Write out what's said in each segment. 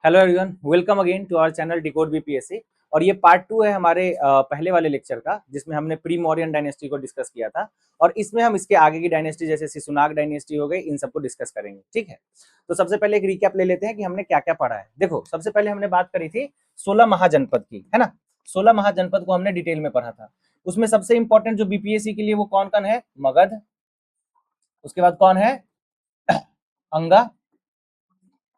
Hello everyone, welcome again to our channel decode BPSC. और ये part 2 है हमारे पहले वाले लेक्चर का, जिसमें हमने प्री मौर्यन डायनेस्टी को डिस्कस किया था। और इसमें हम इसके आगे की डायनेस्टी जैसे शिशुनाग डायनेस्टी हो गई, इन सबको डिस्कस करेंगे। ठीक है, तो सबसे पहले एक रिकैप ले लेते हैं कि हमने क्या क्या पढ़ा है। देखो, सबसे पहले हमने बात करी थी 16 महाजनपद की, है ना। 16 महाजनपद को हमने डिटेल में पढ़ा था। उसमें सबसे इंपॉर्टेंट जो बीपीएससी के लिए वो कौन कौन है? मगध, उसके बाद कौन है? अंगा,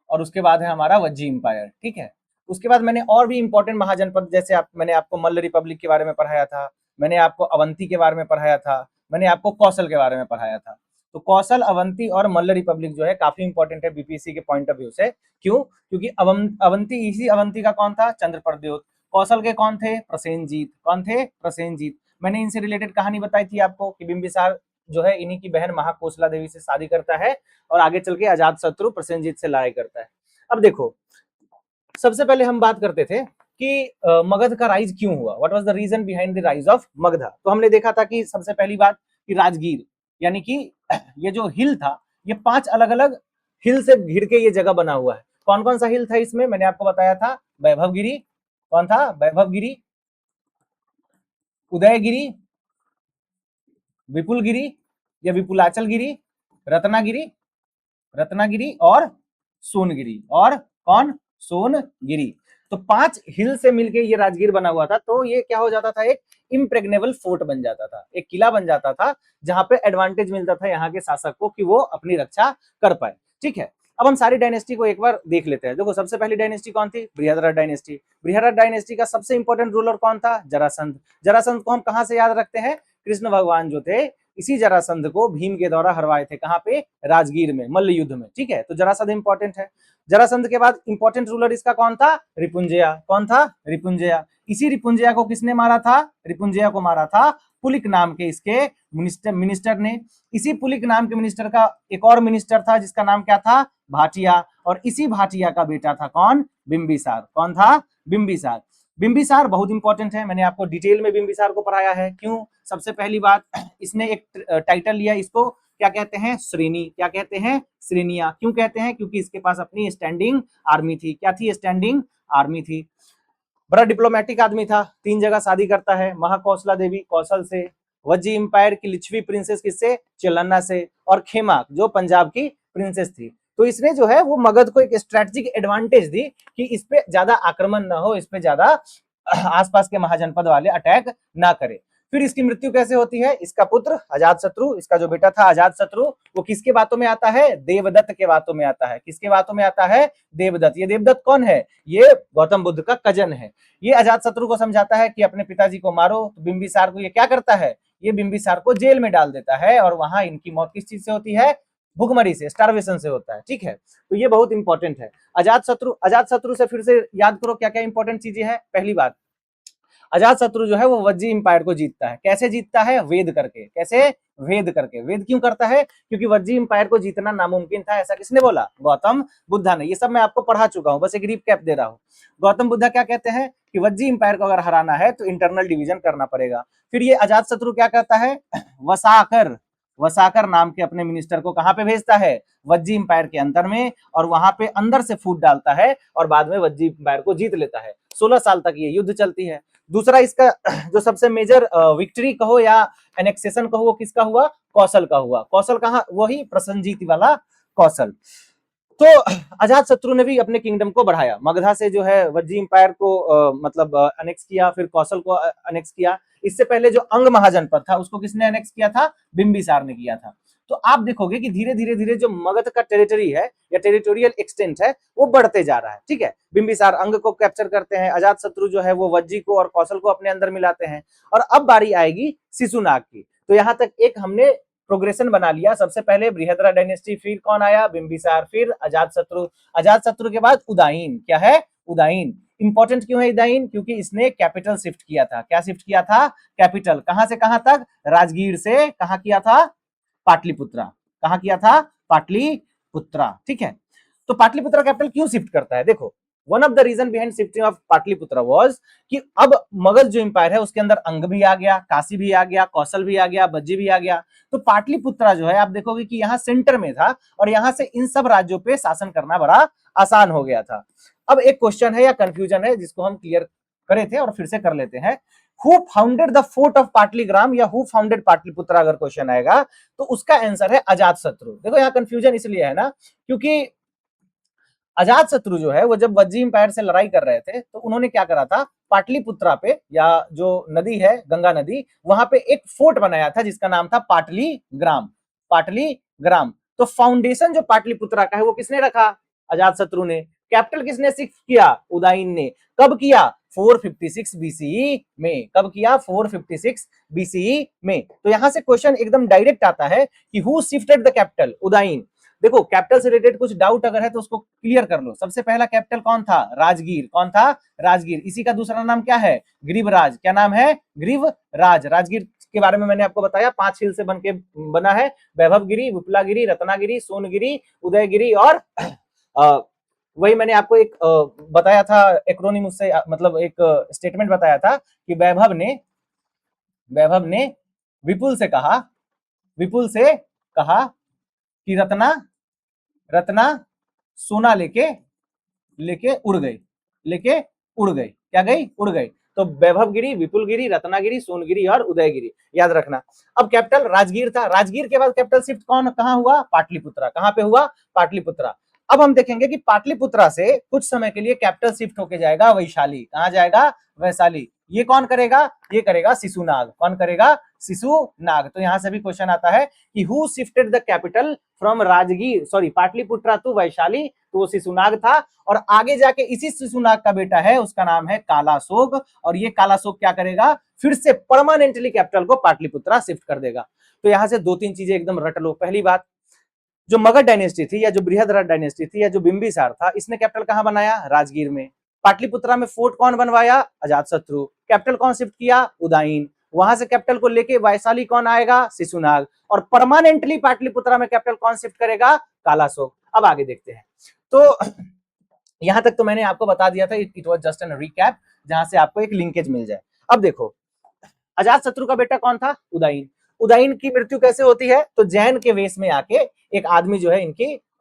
और उसके बाद है हमारा वज्जी इंपायर। ठीक है, उसके बाद मैंने और भी इंपॉर्टेंट महाजनपद, जैसे मैंने आपको मल्ल रिपब्लिक के बारे में पढ़ाया था, मैंने आपको अवंती के बारे में पढ़ाया था, मैंने आपको कौशल के बारे में पढ़ाया था। तो कौशल, अवंती और मल्ल रिपब्लिक जो है काफी इंपॉर्टेंट है बीपीएससी के पॉइंट ऑफ व्यू से। क्यों? क्योंकि अवंती, इसी अवंती का कौन था? चंद्रप्रद्योत। कौशल के कौन थे? प्रसेनजीत। कौन थे? प्रसेनजीत। मैंने इनसे रिलेटेड कहानी बताई थी आपको कि बिंबिसार जो है इन्हीं की बहन महाकोसला देवी से शादी करता है और आगे चल के अजात शत्रु प्रसेनजीत से लड़ाई करता है। अब देखो, सबसे पहले हम बात करते थे कि मगध का राइज क्यों हुआ, what was the reason behind the rise of Magadha. तो हमने देखा था कि सबसे पहली बात कि राजगीर, यानी कि ये जो हिल था, ये 5 अलग अलग हिल से घिर के ये जगह बना हुआ है। कौन कौन सा हिल था इसमें? मैंने आपको बताया था वैभवगिरी। कौन था? वैभवगिरी, उदयगिरी, विपुलगिरी या विपुलाचल गिरी, रत्नागिरी, रत्नागिरी और सोनगिरी। और कौन? सोनगिरी। तो 5 हिल से मिलके ये राजगीर बना हुआ था। तो ये क्या हो जाता था? एक इम्प्रेग्नेबल फोर्ट बन जाता था, एक किला बन जाता था, जहां पे एडवांटेज मिलता था यहाँ के शासक को कि वो अपनी रक्षा कर पाए। ठीक है, अब हम सारी डायनेस्टी को एक बार देख लेते हैं। देखो, सबसे पहली डायनेस्टी कौन थी? बृहद्रथ डायनेस्टी। बृहद्रथ डायनेस्टी का सबसे इंपॉर्टेंट रूलर कौन था? जरासंध। जरासंध को हम कहां से याद रखते हैं? कृष्ण भगवान जो थे, इसी जरासंध को भीम के द्वारा हरवाए थे। कहां पे? राजगीर में, मल्ल युद्ध में। ठीक है, तो जरासंध इंपॉर्टेंट है। जरासंध के बाद इंपॉर्टेंट रूलर इसका कौन था? रिपुंजया। कौन था? रिपुंजया। इसी रिपुंजया को किसने मारा था? रिपुंजया को मारा था पुलिक नाम के इसके मिनिस्टर ने। इसी पुलिक नाम के मिनिस्टर का एक और मिनिस्टर था, जिसका नाम क्या था? भाटिया। और इसी भाटिया का बेटा था कौन? बिंबिसार। कौन था? बिंबिसार। बिंबिसार बहुत इंपॉर्टेंट है, मैंने आपको डिटेल में बिंबिसार को पढ़ाया है। क्यों? सबसे पहली बात, इसने एक टाइटल लिया, इसको क्या कहते हैं? श्रेणी। क्या कहते हैं? श्रेणियां। क्यों कहते हैं? क्योंकि इसके पास अपनी स्टैंडिंग आर्मी थी। क्या थी? स्टैंडिंग आर्मी थी। बड़ा डिप्लोमेटिक आदमी था, 3 जगह शादी करता है, महाकौशला देवी कौशल से, वज्जी इंपायर की लिच्छवी प्रिंसेस किससे? चेलन्ना से, और खेमा जो पंजाब की प्रिंसेस थी। तो इसने जो है वो मगध को एक स्ट्रेटेजिक एडवांटेज दी कि इस पे ज्यादा आक्रमण ना हो, इस पे ज्यादा आसपास के महाजनपद वाले अटैक ना करे। फिर इसकी मृत्यु कैसे होती है? इसका पुत्र अजातशत्रु, इसका जो बेटा था अजातशत्रु, वो किसके बातों में आता है? देवदत्त के बातों में आता है। किसके बातों में आता है? देवदत्त। ये देवदत्त कौन है? ये गौतम बुद्ध का कजन है। ये अजातशत्रु को समझाता है कि अपने पिताजी को मारो। तो बिंबिसार को ये क्या करता है? ये बिंबिसार को जेल में डाल देता है, और वहां इनकी मौत किस चीज से होती है? भुखमरी से, स्टारवेशन से होता है। ठीक है, तो ये बहुत इंपॉर्टेंट है। अजातशत्रु से फिर से याद करो क्या क्या इंपॉर्टेंट चीजें हैं। पहली बात, अजातशत्रु जो है वो वज्जी इंपायर को जीतता है। कैसे जीतता है? वेद करके। कैसे? वेद करके। वेद क्यों करता है? क्योंकि वज्जी इंपायर को जीतना नामुमकिन था। ऐसा किसने बोला? गौतम बुद्धा ने। ये सब मैं आपको पढ़ा चुका हूं, बस एक रिकैप दे रहा हूं। गौतम बुद्धा क्या कहते हैं कि वज्जी इंपायर को अगर हराना है तो इंटरनल डिवीजन करना पड़ेगा। फिर ये अजातशत्रु क्या कहता है? वसाकर, वसाकर नाम के अपने मिनिस्टर को कहां पे भेजता है? वज्जी इंपायर के अंदर में, और वहां पे अंदर से फूट डालता है, और बाद में वज्जी इंपायर को जीत लेता है। 16 साल तक ये युद्ध चलती है। दूसरा इसका जो सबसे मेजर विक्ट्री कहो या एनेक्सेशन कहो, वो किसका हुआ? कौशल का हुआ। कौशल कहा? वही प्रसन्नजीत वाला कौशल। तो अजातशत्रु ने भी अपने किंगडम को बढ़ाया, मगधा से जो है वज्जी इंपायर को मतलब अनेक्स किया, फिर कौशल को अनेक्स किया। इससे पहले जो अंग महाजनपद था उसको किसने अनेक्स किया था? बिंबिसार ने किया था। तो आप देखोगे कि धीरे धीरे धीरे जो मगध का टेरिटरी है या टेरिटोरियल एक्सटेंट है वो बढ़ते जा रहा है। ठीक है, बिंबिसार अंग को कैप्चर करते हैं, अजातशत्रु जो है वो वज्जी को और कौशल को अपने अंदर मिलाते हैं। और अब बारी आएगी शिशुनाग की। तो यहां तक एक हमने प्रोग्रेशन बना लिया। सबसे पहले बृहद्रथ डायनेस्टी, फिर कौन आया? बिंबिसार, फिर अजातशत्रु। अजातशत्रु के बाद उदायन। क्या है? उदायन। इंपॉर्टेंट क्यों है उदायन? क्योंकि इसने कैपिटल शिफ्ट किया था। क्या शिफ्ट किया था? कैपिटल। कहां से कहां तक? राजगीर से कहां किया था? पाटलिपुत्रा। कहां किया था? पाटलिपुत्रा। ठीक है, तो पाटलिपुत्रा कैपिटल क्यों शिफ्ट करता है? देखो, one of the reason behind shifting of Pataliputra was कि अब मगध जो एम्पायर है उसके अंदर अंग भी आ गया, काशी भी आ गया, कौशल भी आ गया, बज्जी भी आ गया। तो पाटलिपुत्रा जो है आप देखोगे कि यहाँ सेंटर में था और यहाँ से इन सब राज्यों पे शासन करना बड़ा आसान हो गया था। अब एक क्वेश्चन है या कंफ्यूजन है जिसको हम क्लियर करे थे और फिर से कर लेते हैं। Who founded the fort of Pataligram या हु फाउंडेड पाटलिपुत्रा अगर क्वेश्चन आएगा तो उसका आंसर है अजातशत्रु। देखो यहाँ कंफ्यूजन इसलिए है ना क्योंकि अजातशत्रु जो है वो जब वज्जी एम्पायर से लड़ाई कर रहे थे तो उन्होंने क्या करा था, पाटलिपुत्रा पे या जो नदी है गंगा नदी वहां पे एक फोर्ट बनाया था जिसका नाम था पाटलीग्राम। पाटलीग्राम तो फाउंडेशन जो पाटलिपुत्रा का है वो किसने रखा, अजातशत्रु ने। कैपिटल किसने शिफ्ट किया, उदयन ने। कब किया, 456 बीसीई में। कब किया, 456 बीसीई में। तो यहां से क्वेश्चन एकदम डायरेक्ट आता है कि who shifted the capital, Udayan. देखो कैपिटल से रिलेटेड कुछ डाउट अगर है तो उसको क्लियर कर लो। सबसे पहला कैपिटल कौन था, राजगीर। कौन था, राजगीर। इसी का दूसरा नाम क्या है, ग्रीवराज। क्या नाम है, ग्रीवराज। राजगीर के बारे में मैंने आपको बताया 5 हिल से बनके बना है, वैभवगिरी, विपुलागिरी, रत्नागिरी, सोनगिरी, उदयगिरी और वही मैंने आपको एक बताया था एक्रोनिम, उससे मतलब एक स्टेटमेंट बताया था कि वैभव ने विपुल से कहा कि रत्ना सोना लेके उड़ गई। क्या गई, उड़ गई। तो वैभवगिरी, विपुलगिरी, रत्नागिरी, सोनगिरी और उदयगिरी याद रखना। अब कैपिटल राजगीर था, राजगीर के बाद कैपिटल शिफ्ट कहां हुआ, पाटलिपुत्रा। कहां पे हुआ, पाटलिपुत्रा। अब हम देखेंगे कि पाटलिपुत्रा से कुछ समय के लिए कैपिटल शिफ्ट होके जाएगा वैशाली। कहां जाएगा, वैशाली। ये कौन करेगा, ये करेगा शिशुनाग। कौन करेगा, शिशुनाग। तो यहां से भी क्वेश्चन आता है कि who shifted the capital from Pataliputra to Vaishali, तो वो शिशुनाग था। और आगे जाके इसी शिशुनाग का बेटा है, उसका नाम है कालाशोक। और ये कालाशोक क्या करेगा, फिर से परमानेंटली कैपिटल को पाटलिपुत्रा शिफ्ट कर देगा। तो यहां से 2-3 चीजें एकदम रट लो। पहली बात, जो मगध डायनेस्टी थी या जो बृहद्रथ डायनेस्टी थी या जो बिंबिसार था, इसने कैपिटल कहां बनाया, राजगीर में। पाटलिपुत्रा में फोर्ट कौन बनवाया, अजातशत्रु। कैपिटल कौन शिफ्ट किया, उदयन। वहां से कैपिटल को लेके वैशाली कौन आएगा, शिशुनाग। और परमानेंटली पाटलिपुत्रा में कैपिटल कौन शिफ्ट करेगा, कालाशोक। अब आगे देखते हैं। तो यहां तक तो मैंने आपको बता दिया था, it was just an recap, जहां से आपको एक लिंकेज मिल जाए। अब देखो अजातशत्रु का बेटा कौन था, उदयन। उदयन की मृत्यु कैसे होती है, तो जैन के वेश में आके एक आदमी जो है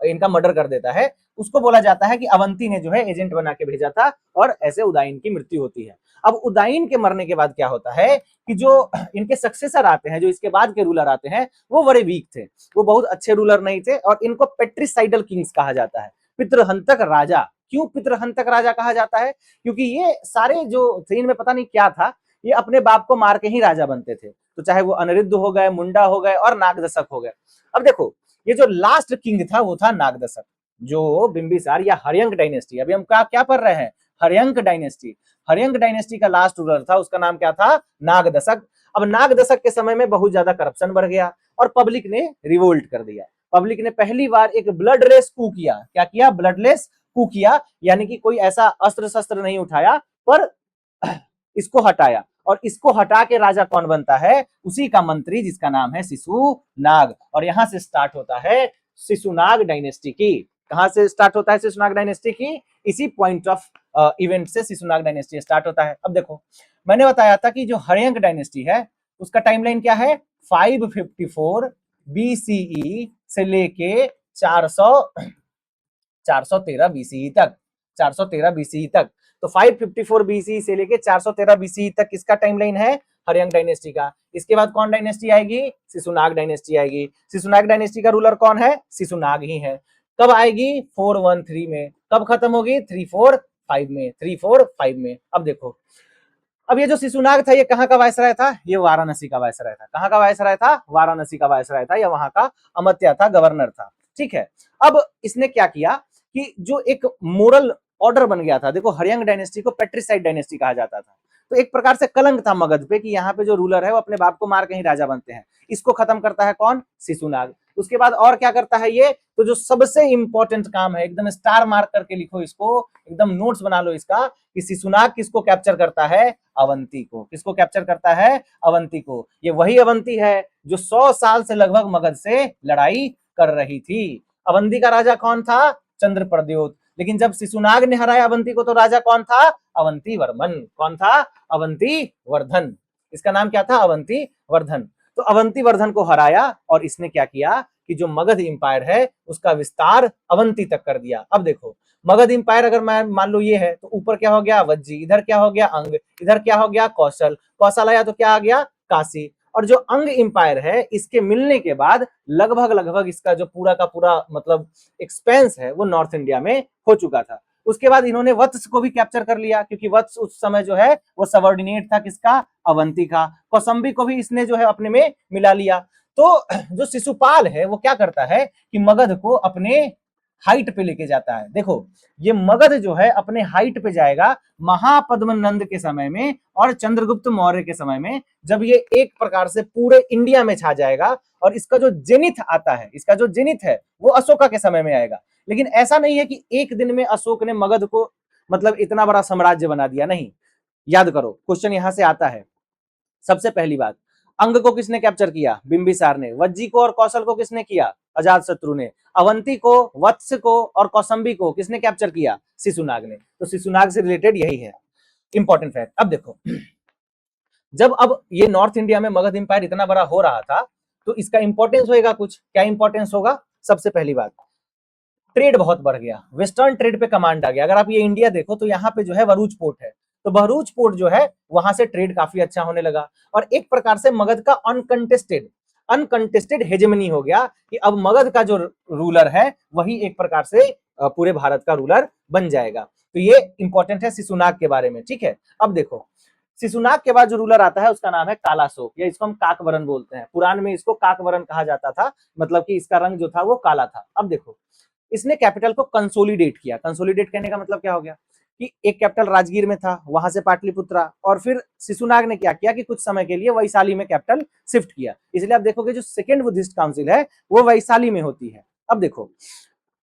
इनका मर्डर कर देता है। उसको बोला जाता है कि अवंती ने जो है एजेंट बना के भेजा था और ऐसे उदयन की मृत्यु होती है। अब उदयन के मरने के बाद क्या होता है कि जो इनके सक्सेसर आते हैं, जो इसके बाद के रूलर आते हैं, वो बड़े वीक थे, वो बहुत अच्छे रूलर नहीं थे और इनको पेट्रिसाइडल किंग्स कहा जाता है, पितृहंतक राजा। क्यों पितृहंतक राजा कहा जाता है, क्योंकि ये सारे जो थे इनमें पता नहीं क्या था, ये अपने बाप को मार के ही राजा बनते थे। तो चाहे वो अनिरुद्ध हो गए, मुंडा हो गए और नागदशक हो गए। अब देखो ये जो लास्ट किंग था वो था नागदशक, जो बिंबिसार या हर्यंक डायनेस्टी, अभी हम क्या पढ़ रहे हैं, हर्यंक डायनेस्टी। हर्यंक डायनेस्टी का लास्ट रूलर था, उसका नाम क्या था, नागदशक। अब नागदशक के समय में बहुत ज्यादा करप्शन बढ़ गया और पब्लिक ने रिवोल्ट कर दिया। पब्लिक ने पहली बार एक ब्लडलेस कू किया। क्या किया, ब्लडलेस कू किया, यानी कि कोई ऐसा अस्त्र शस्त्र नहीं उठाया पर इसको हटाया। और इसको हटा के राजा कौन बनता है, उसी का मंत्री जिसका नाम है शिशुनाग। और यहां से स्टार्ट होता है शिशुनाग डायनेस्टी की। कहां से स्टार्ट होता है शिशुनाग डायनेस्टी की, इसी पॉइंट ऑफ इवेंट से शिशुनाग डायनेस्टी स्टार्ट होता है। अब देखो मैंने बताया था कि जो हर्यंक डायनेस्टी है उसका टाइमलाइन क्या है, 554 बीसीई से लेके 413 बीसीई तक। 413 बीसीई तक। तो 554 बीसी से लेके 413 बीसी तक किसका टाइमलाइन है, हर्यंक डायनेस्टी का। इसके बाद कौन डायनेस्टी आएगी, शिशुनाग डायनेस्टी आएगी। शिशुनाग डायनेस्टी का रूलर कौन है, शिशुनाग ही है। कब आएगी, 413 में। कब खत्म होगी, 345 में। 345 में। अब देखो अब ये जो शिशुनाग था ये कहाँ का वायसराय था, ये वाराणसी का वायसराय था। कहाँ का वायसराय था, वाराणसी का वायसराय था, या वहां का अमत्या था, गवर्नर था। ठीक है। अब इसने क्या किया कि जो एक मोरल ऑर्डर बन गया था, देखो हर्यंक डायनेस्टी को पेट्रिसाइड डायनेस्टी कहा जाता था, तो एक प्रकार से कलंक था मगध पे कि यहाँ पे जो रूलर है वो अपने बाप को मार के ही राजा बनते हैं। इसको खत्म करता है कौन, शिशुनाग। उसके बाद और क्या करता है ये, तो जो सबसे इंपॉर्टेंट काम है, एकदम स्टार मार्क करके लिखो इसको, एकदम नोट्स बना लो इसका, कि शिशुनाग किसको कैप्चर करता है, अवंती को। किसको कैप्चर करता है, अवंती को। ये वही अवंती है जो 100 साल से लगभग मगध से लड़ाई कर रही थी। अवंती का राजा कौन था, चंद्रप्रद्योत। लेकिन जब शिशुनाग ने हराया अवंती को तो राजा कौन था? अवंती वर्मन। कौन था? अवंती वर्धन। इसका नाम क्या था? अवंती वर्धन। तो अवंती वर्धन को हराया और इसने क्या किया कि जो मगध इंपायर है उसका विस्तार अवंती तक कर दिया। अब देखो मगध इंपायर अगर मान लो ये है तो ऊपर क्या हो गया? वज्जी, इधर क्या हो गया? अंग, इधर क्या हो गया? कौशल, कौशल आया तो क्या आ गया? काशी। और जो अंग इंपायर है इसके मिलने के बाद लगभग लगभग इसका जो पूरा का पूरा मतलब एक्सपेंस है वो नॉर्थ इंडिया में हो चुका था। उसके बाद इन्होंने वत्स को भी कैप्चर कर लिया क्योंकि वत्स उस समय जो है वो सबऑर्डिनेट था किसका? अवंती का। कौसंबी को भी इसने जो है अपने में मिला लिया। तो जो शिशुपाल है वो क्या करता है कि मगध को अपने हाइट पे लेके जाता है। देखो ये मगध जो है अपने हाइट पे जाएगा महापद्म नंद के समय में और चंद्रगुप्त मौर्य के समय में, जब ये एक प्रकार से पूरे इंडिया में छा जाएगा। और इसका जो जेनिथ आता है, इसका जो जेनिथ है वो अशोका के समय में आएगा। लेकिन ऐसा नहीं है कि एक दिन में अशोक ने मगध को मतलब इतना बड़ा साम्राज्य बना दिया, नहीं। याद करो क्वेश्चन यहां से आता है। सबसे पहली बात, अंग को किसने कैप्चर किया? बिंबिसार ने। वज्जी को और कौशल को किसने किया? अजातशत्रु ने। अवंती को, वत्स को और कौसंबी को किसने कैप्चर किया? शिशुनाग ने। तो शिशुनाग से रिलेटेड यही है इंपॉर्टेंट फैक्ट। अब देखो जब अब ये नॉर्थ इंडिया में मगध इंपायर इतना बड़ा हो रहा था तो इसका इंपॉर्टेंस होएगा कुछ। क्या इंपॉर्टेंस होगा? सबसे पहली बात, ट्रेड बहुत बढ़ गया, वेस्टर्न ट्रेड पे कमांड आ गया। अगर आप ये इंडिया देखो तो यहाँ पे जो है भरूच पोर्ट है, तो भरूच पोर्ट जो है वहां से ट्रेड काफी अच्छा होने लगा और एक प्रकार से मगध का अनकंटेस्टेड अनकंटेस्टेड हेजेमनी हो गया कि अब मगध का जो रूलर है वही एक प्रकार से पूरे भारत का रूलर बन जाएगा। तो ये इंपॉर्टेंट है शिशुनाग के बारे में, ठीक है। अब देखो शिशुनाग के बाद जो रूलर आता है उसका नाम है कालाशोक, या इसको हम काकवरन बोलते हैं। पुराण में इसको काकवरन कहा जाता था, मतलब कि इसका रंग जो था वो काला था। अब देखो इसने कैपिटल को कंसोलिडेट किया। कंसोलिडेट करने का मतलब क्या हो गया कि एक कैपिटल राजगीर में था, वहां से पाटलिपुत्रा, और फिर शिशुनाग ने क्या किया कि कुछ समय के लिए वैशाली में कैपिटल शिफ्ट किया। इसलिए आप देखोगे जो सेकेंड बुद्धिस्ट काउंसिल है वो वैशाली में होती है। अब देखो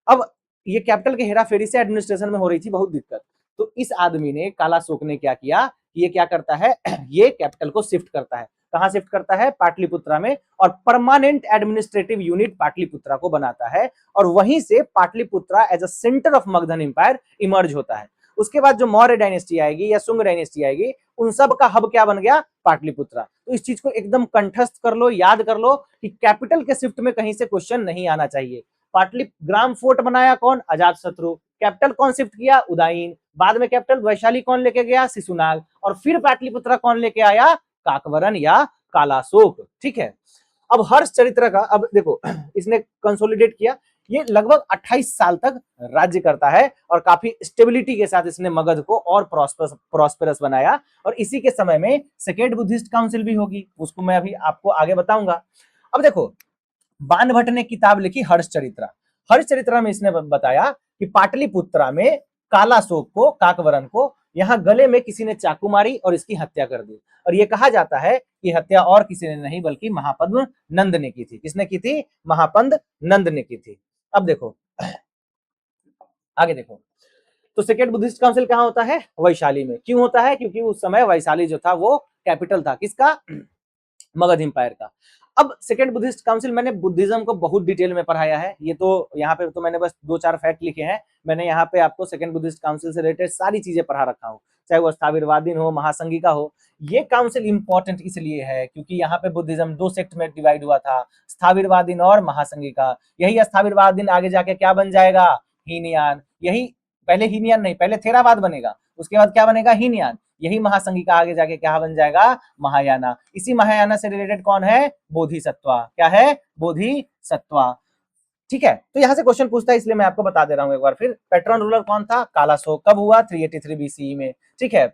अब ये कैपिटल के हेराफेरी से एडमिनिस्ट्रेशन में हो रही थी बहुत दिक्कत। तो इस आदमी ने, कालाशोक ने क्या किया कि ये क्या करता है ये कैपिटल को शिफ्ट करता है। कहां शिफ्ट करता है? पाटलिपुत्रा में। और परमानेंट एडमिनिस्ट्रेटिव यूनिट पाटलिपुत्रा को बनाता है और वहीं से Pataliputra as a centre of Magadhan empire emerge होता है। उसके बाद जो मौर्य डायनेस्टी आएगी या शुंग डायनेस्टी आएगी, उन सब का हब क्या बन गया? पाटलिपुत्रा। तो इस चीज को एकदम कंठस्थ कर लो, याद कर लो कि कैपिटल के शिफ्ट में कहीं से क्वेश्चन नहीं आना चाहिए। पाटलिग्राम फोर्ट बनाया कौन? अजातशत्रु। कैपिटल कौन शिफ्ट किया? उदयन। बाद में कैपिटल वैशाली कौन लेके गया? शिशुनाग। और फिर पाटलिपुत्रा कौन लेके आया? काकवरन या कालाशोक, ठीक है। अब हर्ष चरित्र का, अब देखो इसने कंसोलिडेट किया। ये लगभग 28 साल तक राज्य करता है और काफी स्टेबिलिटी के साथ इसने मगध को और प्रॉस्पेरस बनाया। और इसी के समय में सेकेंड बुद्धिस्ट काउंसिल भी होगी, उसको मैं अभी आपको आगे बताऊंगा। अब देखो बाणभट्ट ने किताब लिखी हर्षचरित्र। हर्षचरित्र में इसने बताया कि पाटलिपुत्रा में कालाशोक को, काकवरन को, यहाँ गले में किसी ने चाकू मारी और इसकी हत्या कर दी। और यह कहा जाता है कि हत्या और किसी ने नहीं बल्कि महापद्म नंद ने की थी। किसने की थी? महापद्म नंद ने की थी। अब देखो आगे देखो, तो सेकेंड बुद्धिस्ट काउंसिल कहां होता है? वैशाली में। क्यों होता है? क्योंकि उस समय वैशाली जो था वो कैपिटल था किसका? मगध एम्पायर का। अब सेकेंड बुद्धिस्ट काउंसिल, मैंने बुद्धिज्म को बहुत डिटेल में पढ़ाया है, ये तो यहाँ पे तो मैंने बस 2-4 फैक्ट लिखे हैं। मैंने यहाँ पे आपको सेकेंड बुद्धिस्ट काउंसिल से रिलेटेड सारी चीजें पढ़ा रखा हूँ, चाहे वो स्थाविरवादीन हो, महासंघिका हो। ये काउंसिल इंपॉर्टेंट इसलिए है क्योंकि यहाँ पे बुद्धिज्म 2 सेक्ट में डिवाइड हुआ था, स्थाविरवादीन और महासंघिका। यही स्थाविरवादीन आगे जाके क्या बन जाएगा? हीनयान। यही पहले हीनयान नहीं, पहले थेरावाद बनेगा, उसके बाद क्या बनेगा? हीनयान। यही महासंघिका आगे जाके क्या बन जाएगा? महायाना। इसी महायाना से रिलेटेड कौन है? बोधिसत्वा। क्या है? बोधिसत्वा, ठीक है। तो यहां से क्वेश्चन पूछता है, इसलिए मैं आपको बता दे रहा हूं एक बार फिर। पैट्रन रूलर कौन था? कालाशोक। कब हुआ? 383 बीसीई में, ठीक है।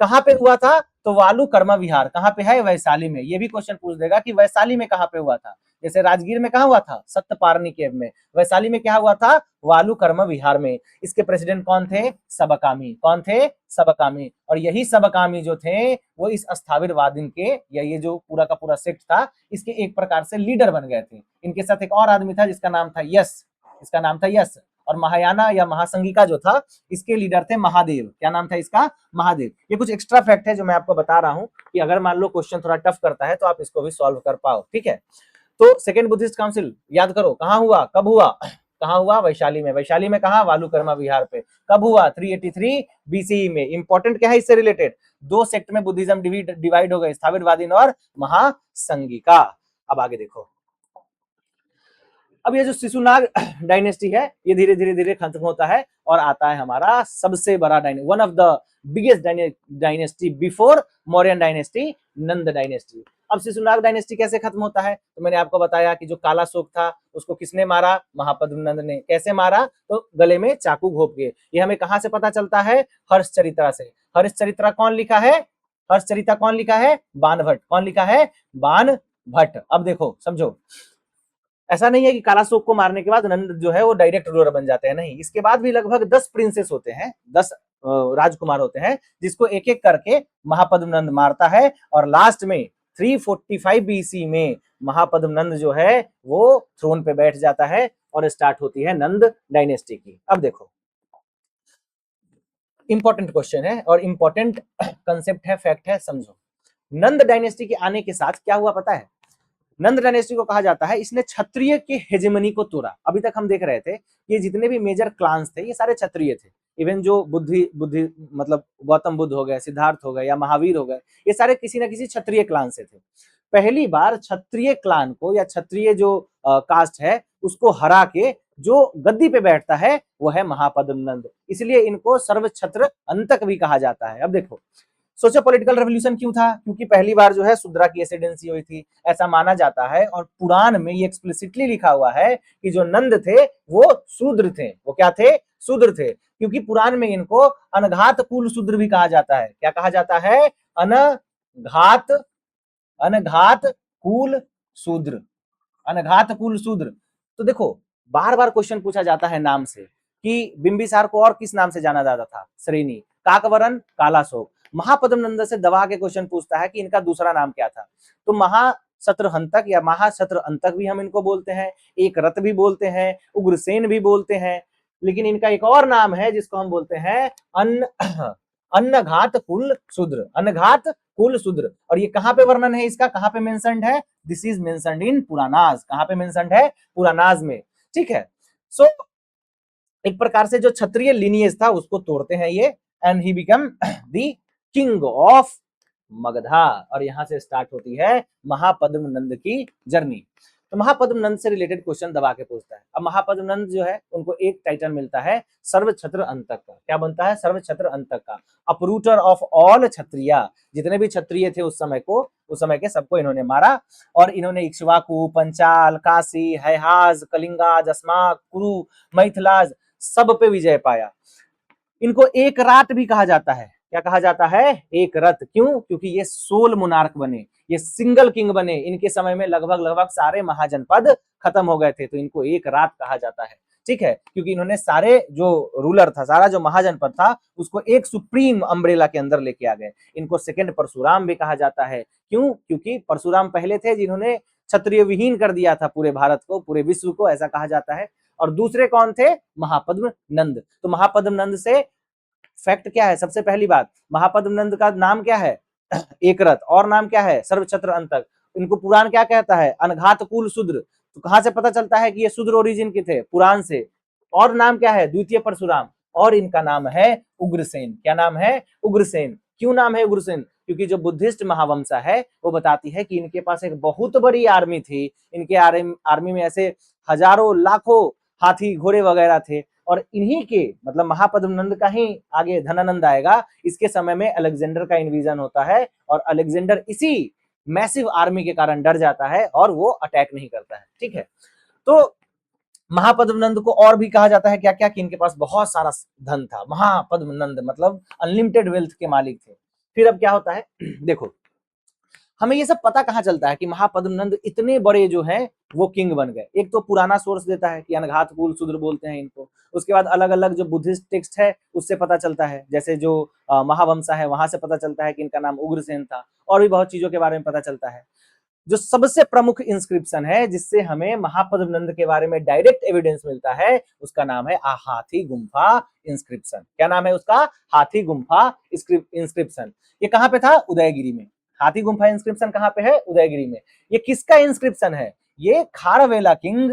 कहां पे हुआ था? तो वालू कर्मा विहार कहां पे है? वैशाली में। ये भी क्वेश्चन पूछ देगा कि वैशाली में कहां पे हुआ था। जैसे राजगीर में कहां हुआ था? सत्यपारनी केव में। वैशाली में क्या हुआ था? वालू कर्म विहार में। इसके प्रेसिडेंट कौन थे? सबकामी। कौन थे? सबकामी। और यही सबकामी जो थे वो इस स्थाविरवादीन के, या ये जो पूरा का पूरा सेक्ट था, इसके एक प्रकार से लीडर बन गए थे। इनके साथ एक और आदमी था जिसका नाम था यश, इसका नाम था यश। और महायाना या महासंघिका जो था, इसके लीडर थे महादेव। क्या नाम था इसका? महादेव। ये कुछ एक्स्ट्रा फैक्ट है जो मैं आपको बता रहा हूं कि अगर मान लो क्वेश्चन थोड़ा टफ करता है तो आप इसको भी सॉल्व कर पाओ, ठीक है। तो सेकेंड बुद्धिस्ट काउंसिल याद करो कहां हुआ, कब हुआ? कहाँ हुआ? वैशाली में। वैशाली में कहाँ? वालुकर्मा विहार पे। कब हुआ? 383 बीसीई में। इंपॉर्टेंट क्या है इससे रिलेटेड? दो सेक्ट में बुद्धिज्म डिवाइड हो गए, स्थाविरवादीन और महासंघिका। अब आगे देखो, अब ये जो शिशुनाग डायनेस्टी है ये धीरे धीरे धीरे खत्म होता है और आता है हमारा सबसे बड़ा dynasty, one of the biggest dynasty before Mauryan dynasty, Nand dynasty. अब शिशुनाग डायनेस्टी कैसे खत्म होता है? तो मैंने आपको बताया कि जो काला शोक था उसको किसने मारा? महापद्म नंद ने। कैसे मारा? तो गले में चाकू घोंप के। ये हमें कहां से पता चलता है? हर्षचरित्रा से। हर्षचरित्रा कौन लिखा है? हर्षचरित्रा कौन लिखा है? बाणभट्ट। कौन लिखा है? बाणभट्ट। अब देखो समझो, ऐसा नहीं है कि काला शोक को मारने के बाद नंद जो है वो डायरेक्ट रूलर बन जाते हैं, नहीं। इसके बाद भी लगभग 10 प्रिंसेस होते हैं, 10 राजकुमार होते हैं, जिसको एक एक करके महापद्म नंद मारता है और लास्ट में 345 बीसी में महापद्म नंद जो है वो थ्रोन पे बैठ जाता है और स्टार्ट होती है नंद डायनेस्टी की। अब देखो, इंपॉर्टेंट क्वेश्चन है और इंपॉर्टेंट कंसेप्ट है, फैक्ट है, समझो। नंद डायनेस्टी के आने के साथ क्या हुआ पता है? नंद डायनेस्टी को कहा जाता है इसने क्षत्रिय के हेजेमनी को तोड़ा। अभी तक हम देख रहे थे कि जितने भी मेजर क्लान्स थे ये सारे क्षत्रिय थे। इवन जो बुद्धि बुद्धि मतलब गौतम बुद्ध हो गए, सिद्धार्थ हो गए या महावीर हो गए, ये सारे किसी ना किसी क्षत्रिय क्लान से थे। पहली बार क्षत्रिय क्लान को या क्षत्रिय जो कास्ट है उसको हरा के जो गद्दी पे बैठता है वो है महापद्म नंद, इसलिए इनको सर्व क्षत्र अंतक भी कहा जाता है। अब देखो, सोचो पॉलिटिकल रेवोल्यूशन क्यों था? क्योंकि पहली बार जो है शूद्रा की एसिडेंसी हुई थी, ऐसा माना जाता है और पुराण में ये एक्सप्लिसिटली लिखा हुआ है कि जो नंद थे वो शूद्र थे। वो क्या थे? शूद्र थे, क्योंकि पुराण में इनको अनघात कुल शूद्र भी कहा जाता है। क्या कहा जाता है? अनघात, अनघात कुल शूद्र, अनघात कुल शूद्र। तो देखो, बार बार क्वेश्चन पूछा जाता है नाम से कि बिंबिसार को और किस नाम से जाना जाता था? श्रेणी। काकवरन, काला शोक। महापद्म नंद से दबा के क्वेश्चन पूछता है कि इनका दूसरा नाम क्या था? तो महाशत्रहंतक या महाशत्र अंतक भी हम इनको बोलते हैं, एक रथ भी बोलते हैं, उग्रसेन भी बोलते हैं, लेकिन इनका एक और नाम है जिसको हम बोलते हैं अन्न अन्नघात कुल शूद्र, अन्नघात कुल शूद्र। और ये कहां पे वर्णन है इसका? कहां पे मेंशन्ड है? This is mentioned in Puranas. कहां पे मेंशन्ड है? पुराणास में। ठीक है, सो एक प्रकार से जो क्षत्रिय लिनिएज था उसको तोड़ते हैं ये, and he become the king of Magadha. और यहां से स्टार्ट होती है महापद्म नंद की जर्नी। तो महापद्म नंद से रिलेटेड क्वेश्चन दबा के पूछता है। अब महापद्म नंद जो है उनको एक टाइटल मिलता है सर्व क्षत्र अंतक का। क्या बनता है? सर्व क्षत्र अंतक का, अपरूटर ऑफ ऑल क्षत्रिय। जितने भी क्षत्रिय थे उस समय को, उस समय के सबको इन्होंने मारा और इन्होंने इक्ष्वाकु, पंचाल, काशी, हैहाज, कलिंगाज, अस्माक, कुरु, मैथिलाज सब पे विजय पाया। इनको एक रात भी कहा जाता है। क्या कहा जाता है? एक रथ। क्यों? क्योंकि ये सोल मोनार्क बने, ये सिंगल किंग बने। इनके समय में लगभग लगभग सारे महाजनपद खत्म हो गए थे, तो इनको एक रात कहा जाता है। ठीक है, क्योंकि इन्होंने सारे जो रूलर था, सारा जो महाजनपद था उसको एक सुप्रीम अम्ब्रेला के अंदर लेके आ गए। इनको सेकंड परशुराम भी कहा जाता है। क्यों? क्योंकि परशुराम पहले थे जिन्होंने क्षत्रिय विहीन कर दिया था पूरे भारत को, पूरे विश्व को, ऐसा कहा जाता है। और दूसरे कौन थे? महापद्म नंद। तो महापद्म नंद से फैक्ट क्या है? सबसे पहली बात, महापद्म नंद का नाम क्या है? एक रथ। और नाम क्या है? सर्वक्षत्र अंतक। इनको पुराण क्या कहता है? अनघात कुल शूद्र। तो कहां से पता चलता है कि ये शूद्र ओरिजिन के थे? पुराण से। और नाम क्या है? द्वितीय परशुराम। और इनका नाम है उग्रसेन। क्या नाम है? उग्रसेन। क्यों नाम है उग्रसेन? क्योंकि जो बुद्धिस्ट महावंशा है वो बताती है कि इनके पास एक बहुत बड़ी आर्मी थी। इनके आर्मी में ऐसे हजारों लाखों हाथी घोड़े वगैरह थे। और इन्हीं के मतलब महापद्म नंद का ही आगे धनानंद आएगा। इसके समय में अलेक्जेंडर का इन्वीजन होता है और अलेक्जेंडर इसी मैसिव आर्मी के कारण डर जाता है और वो अटैक नहीं करता है। ठीक है, तो महापद्म नंद को और भी कहा जाता है क्या क्या? कि इनके पास बहुत सारा धन था। महापद्म नंद मतलब अनलिमिटेड वेल्थ के मालिक थे। फिर अब क्या होता है देखो, हमें ये सब पता कहाँ चलता है कि महापद्म नंद इतने बड़े जो हैं वो किंग बन गए? एक तो पुराना सोर्स देता है कि अनघात कुल शूद्र बोलते हैं इनको। उसके बाद अलग अलग जो बुद्धिस्ट टेक्स्ट है उससे पता चलता है, जैसे जो महावंशा है वहां से पता चलता है कि इनका नाम उग्रसेन था। और भी बहुत चीजों के बारे में पता चलता है। जो सबसे प्रमुख इंस्क्रिप्शन है जिससे हमें महापद्म नंद के बारे में डायरेक्ट एविडेंस मिलता है उसका नाम है हाथी गुम्फा इंस्क्रिप्शन। क्या नाम है उसका? हाथी गुम्फा इंस्क्रिप्शन। ये कहां पे था? उदयगिरी में। हाथी गुम्फा इंस्क्रिप्शन कहां पे है? उदयगिरी में। ये किसका इंस्क्रिप्शन है? ये खारवेला किंग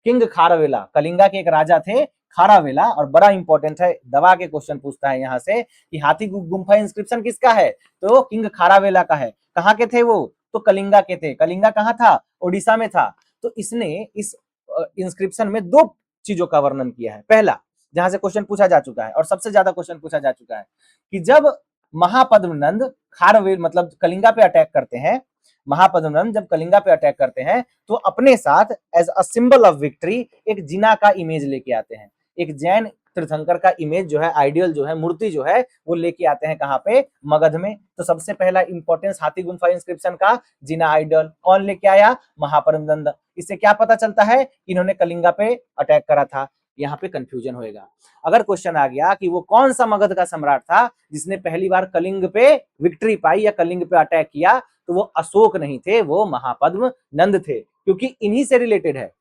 किंग खारवेला, कलिंगा के एक राजा थे खारावेला। और बड़ा इंपॉर्टेंट है, दबा के क्वेश्चन पूछता है यहाँ से कि हाथी गुम्फा इंस्क्रिप्शन किसका है, तो किंग खारावेला का है। कहाँ के थे वो, तो कलिंगा के थे। कलिंगा कहाँ था, ओडिशा में था। तो इसने इस इंस्क्रिप्शन में दो चीजों का वर्णन किया है। पहला, जहां से क्वेश्चन पूछा जा चुका है और सबसे ज्यादा क्वेश्चन पूछा जा चुका है, कि जब महापद्मनंद खारवेल मतलब कलिंगा पे अटैक करते हैं, महापद्मनंद जब कलिंगा पे अटैक करते हैं तो अपने साथ as a symbol of victory एक जिना का इमेज लेके आते हैं। एक जैन तीर्थंकर का इमेज जो है, आइडियल जो है, मूर्ति जो है, वो लेके आते हैं कहाँ पे, मगध में। तो सबसे पहला इंपॉर्टेंस हाथी गुम्फा इंस्क्रिप्शन का जिना आइडल कौन लेके आया, महापद्मनंद। इससे क्या पता चलता है कि इन्होंने कलिंगा पे अटैक करा था। यहाँ पे कंफ्यूजन होएगा। अगर क्वेश्चन आ गया कि वो कौन सा मगध का सम्राट था जिसने पहली बार कलिंग पे विक्ट्री पाई या कलिंग पे अटैक किया, तो वो अशोक नहीं थे, वो महापद्म नंद थे, क्योंकि इन्हीं से रिलेटेड है।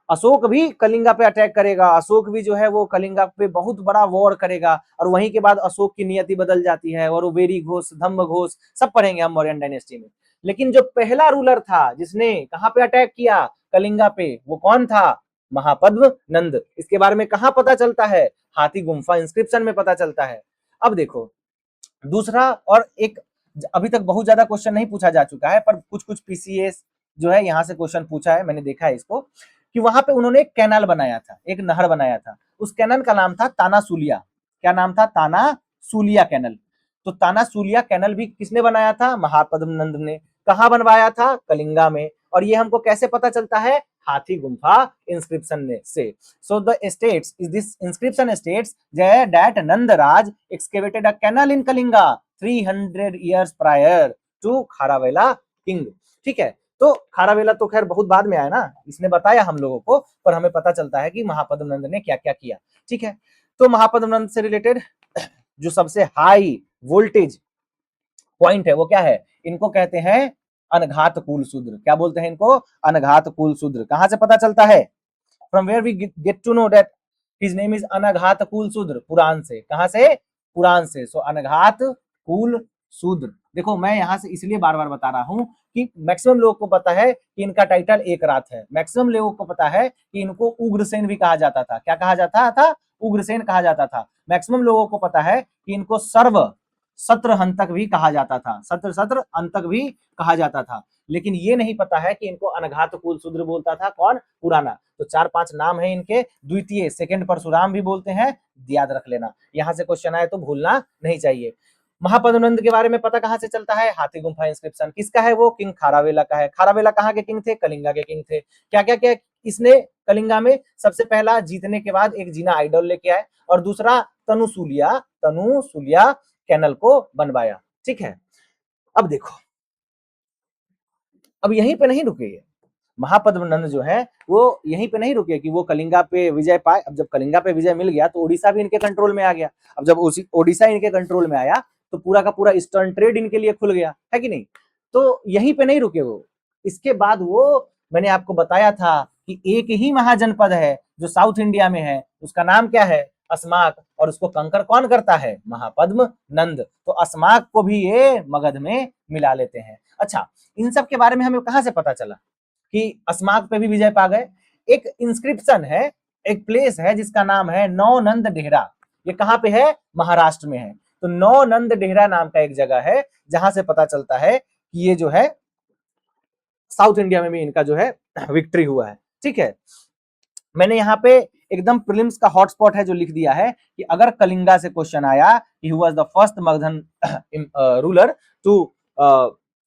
अशोक भी कलिंगा पे अटैक करेगा, अशोक भी जो है वो कलिंगा पे बहुत बड़ा वॉर करेगा, और वहीं के बाद अशोक की नियति बदल जाती है, और वो वेरी घोष, धम्म घोष सब पढ़ेंगे हम मौर्यन डायनेस्टी में। लेकिन जो पहला रूलर था जिसने कहां पे अटैक किया, कलिंगा पे, वो कौन था, महापद्म नंद। इसके बारे में कहां पता चलता है, हाथी गुम्फा इंस्क्रिप्शन में पता चलता है। अब देखो दूसरा, और एक अभी तक बहुत ज्यादा क्वेश्चन नहीं पूछा जा चुका है, पर कुछ कुछ पीसीएस जो है यहाँ से क्वेश्चन पूछा है, मैंने देखा है इसको, कि वहां पे उन्होंने एक कैनाल बनाया था, एक नहर बनाया था। उस कैनल का नाम था तानासुलिया। क्या नाम था, तानासुलिया कैनल। तो तानासुलिया कैनल भी किसने बनाया था, महापद्म नंद ने। कहाँ बनवाया था, कलिंगा में। और ये हमको कैसे पता चलता है, हाथी गुम्फा इंस्क्रिप्शन से। So the states is this inscription states that Nandaraj excavated a canal in Kalinga 300 years prior to Kharavela king. ठीक है, तो खारावेला तो खैर बहुत बाद में आया ना, इसने बताया हम लोगों को, पर हमें पता चलता है कि महापद्मनंद ने क्या क्या किया। ठीक है, तो महापद्मनंद से रिलेटेड जो सबसे हाई वोल्टेज पॉइंट है वो क्या है, इनको कहते हैं अनघात कुल शूद्र। क्या बोलते हैं इनको, अनघात कुल शूद्र। कहां से पता चलता है, from where we get to know that his name is अनघात कुल शूद्र, पुराण से। कहां से, पुराण से। सो अनघात कुल शूद्र। देखो मैं यहां से इसलिए बार बार बता रहा हूं कि मैक्सिमम लोगों को पता है कि इनका टाइटल एक रात है, मैक्सिमम लोगों को पता है कि इनको उग्रसेन भी कहा जाता था। क्या कहा जाता था, उग्रसेन कहा जाता था। मैक्सिमम लोगों को पता है कि इनको सर्व सत्र हंतक भी कहा जाता था, सत्र सत्र अंतक भी कहा जाता था। लेकिन ये नहीं पता है कि इनको अनघात कुल शूद्र बोलता था कौन, पुराना। तो 4-5 नाम है इनके, द्वितीय सेकंड परशुराम भी बोलते हैं, याद रख लेना। यहां से क्वेश्चन आए तो भूलना नहीं चाहिए। महापद्मनंद के बारे में पता कहां से चलता है, हाथी गुम्फा इंस्क्रिप्शन। किसका है वो, किंग खारावेला का है। खारावेला कहां के किंग थे, कलिंगा के किंग थे। क्या क्या क्या इसने कलिंगा में सबसे पहला जीतने के बाद एक जीना आइडल लेके आए, और दूसरा तनुसुलिया कैनल को बनवाया। ठीक है, अब देखो, अब यहीं पे नहीं रुके, महापद्मनंद जो है वो यहीं पे नहीं रुके कि वो कलिंगा पे विजय पाए। अब जब कलिंगा पे विजय मिल गया तो ओडिशा भी इनके कंट्रोल में आ गया। अब जब ओडिशा इनके कंट्रोल में आया तो पूरा का पूरा ईस्टर्न ट्रेड इनके लिए खुल गया, है कि नहीं। तो यहीं पे नहीं रुके वो, इसके बाद वो, मैंने आपको बताया था कि एक ही महाजनपद है जो साउथ इंडिया में है, उसका नाम क्या है, अस्माक। और उसको कंकर कौन करता है, महापद्म नंद। तो अस्माक को भी ये मगध में मिला लेते हैं। अच्छा, इन सब के बारे में हमें कहां से पता चला कि अस्माक पे भी विजय पा गए। एक इंस्क्रिप्शन है, एक प्लेस है जिसका नाम है नौनंद डेहरा। ये कहां पे है, महाराष्ट्र में है। तो नौनंद डेहरा नाम का एक जगह है जहां से पता चलता है कि ये जो है साउथ इंडिया में भी इनका जो है विक्ट्री हुआ है। ठीक है, मैंने यहाँ पे एकदम प्रीलिम्स का हॉटस्पॉट है जो लिख दिया है कि अगर कलिंगा से क्वेश्चन आया कि who was the first Magadhan ruler to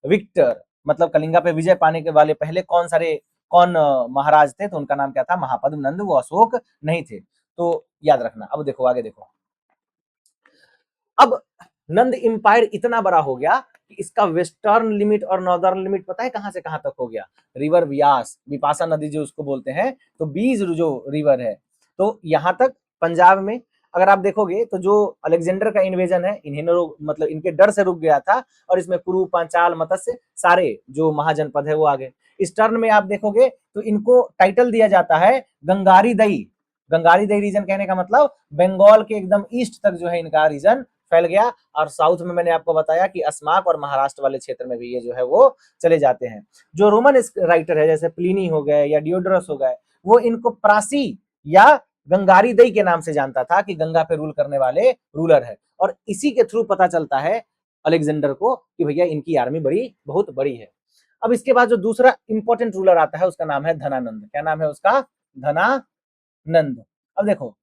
victor, मतलब कलिंगा पे विजय पाने के वाले पहले कौन महाराज थे, तो उनका नाम क्या था, महापद्म नंद। वो अशोक नहीं थे, तो याद रखना। अब देखो आगे देखो, अब नंद इंपायर इतना बड़ा हो गया कि इसका वेस्टर्न लिमिट और नॉर्दर्न लिमिट पता है कहां से कहां तक हो गया, रिवर व्यास, विपाशा नदी जो उसको बोलते हैं, तो बीज जो रिवर है, तो यहां तक पंजाब में। अगर आप देखोगे तो जो अलेक्जेंडर का इन्वेजन है, इन्हें मतलब इनके डर से रुक गया था, और इसमें कुरु, पांचाल, मत्स्य सारे जो महाजनपद है वो आ गए। ईस्टर्न में आप देखोगे तो इनको टाइटल दिया जाता है गंगारी दई। गंगारी दई रीजन कहने का मतलब बंगाल के एकदम ईस्ट तक जो है इनका रीजन फैल गया। और साउथ में मैंने आपको बताया कि अस्माक और महाराष्ट्र वाले क्षेत्र में भी ये जो है वो चले जाते हैं। जो रोमन राइटर है जैसे प्लिनी हो गए या डियोडरस हो गए, वो इनको प्रासी या गंगारी दई के नाम से जानता था कि गंगा पे रूल करने वाले रूलर है, और इसी के थ्रू पता चलता है अलेक्जेंडर को कि भैया इनकी आर्मी बहुत बड़ी है। अब इसके बाद जो दूसरा इंपॉर्टेंट रूलर आता है उसका नाम है धनानंद। क्या नाम है उसका? धनानंद। अब देखो,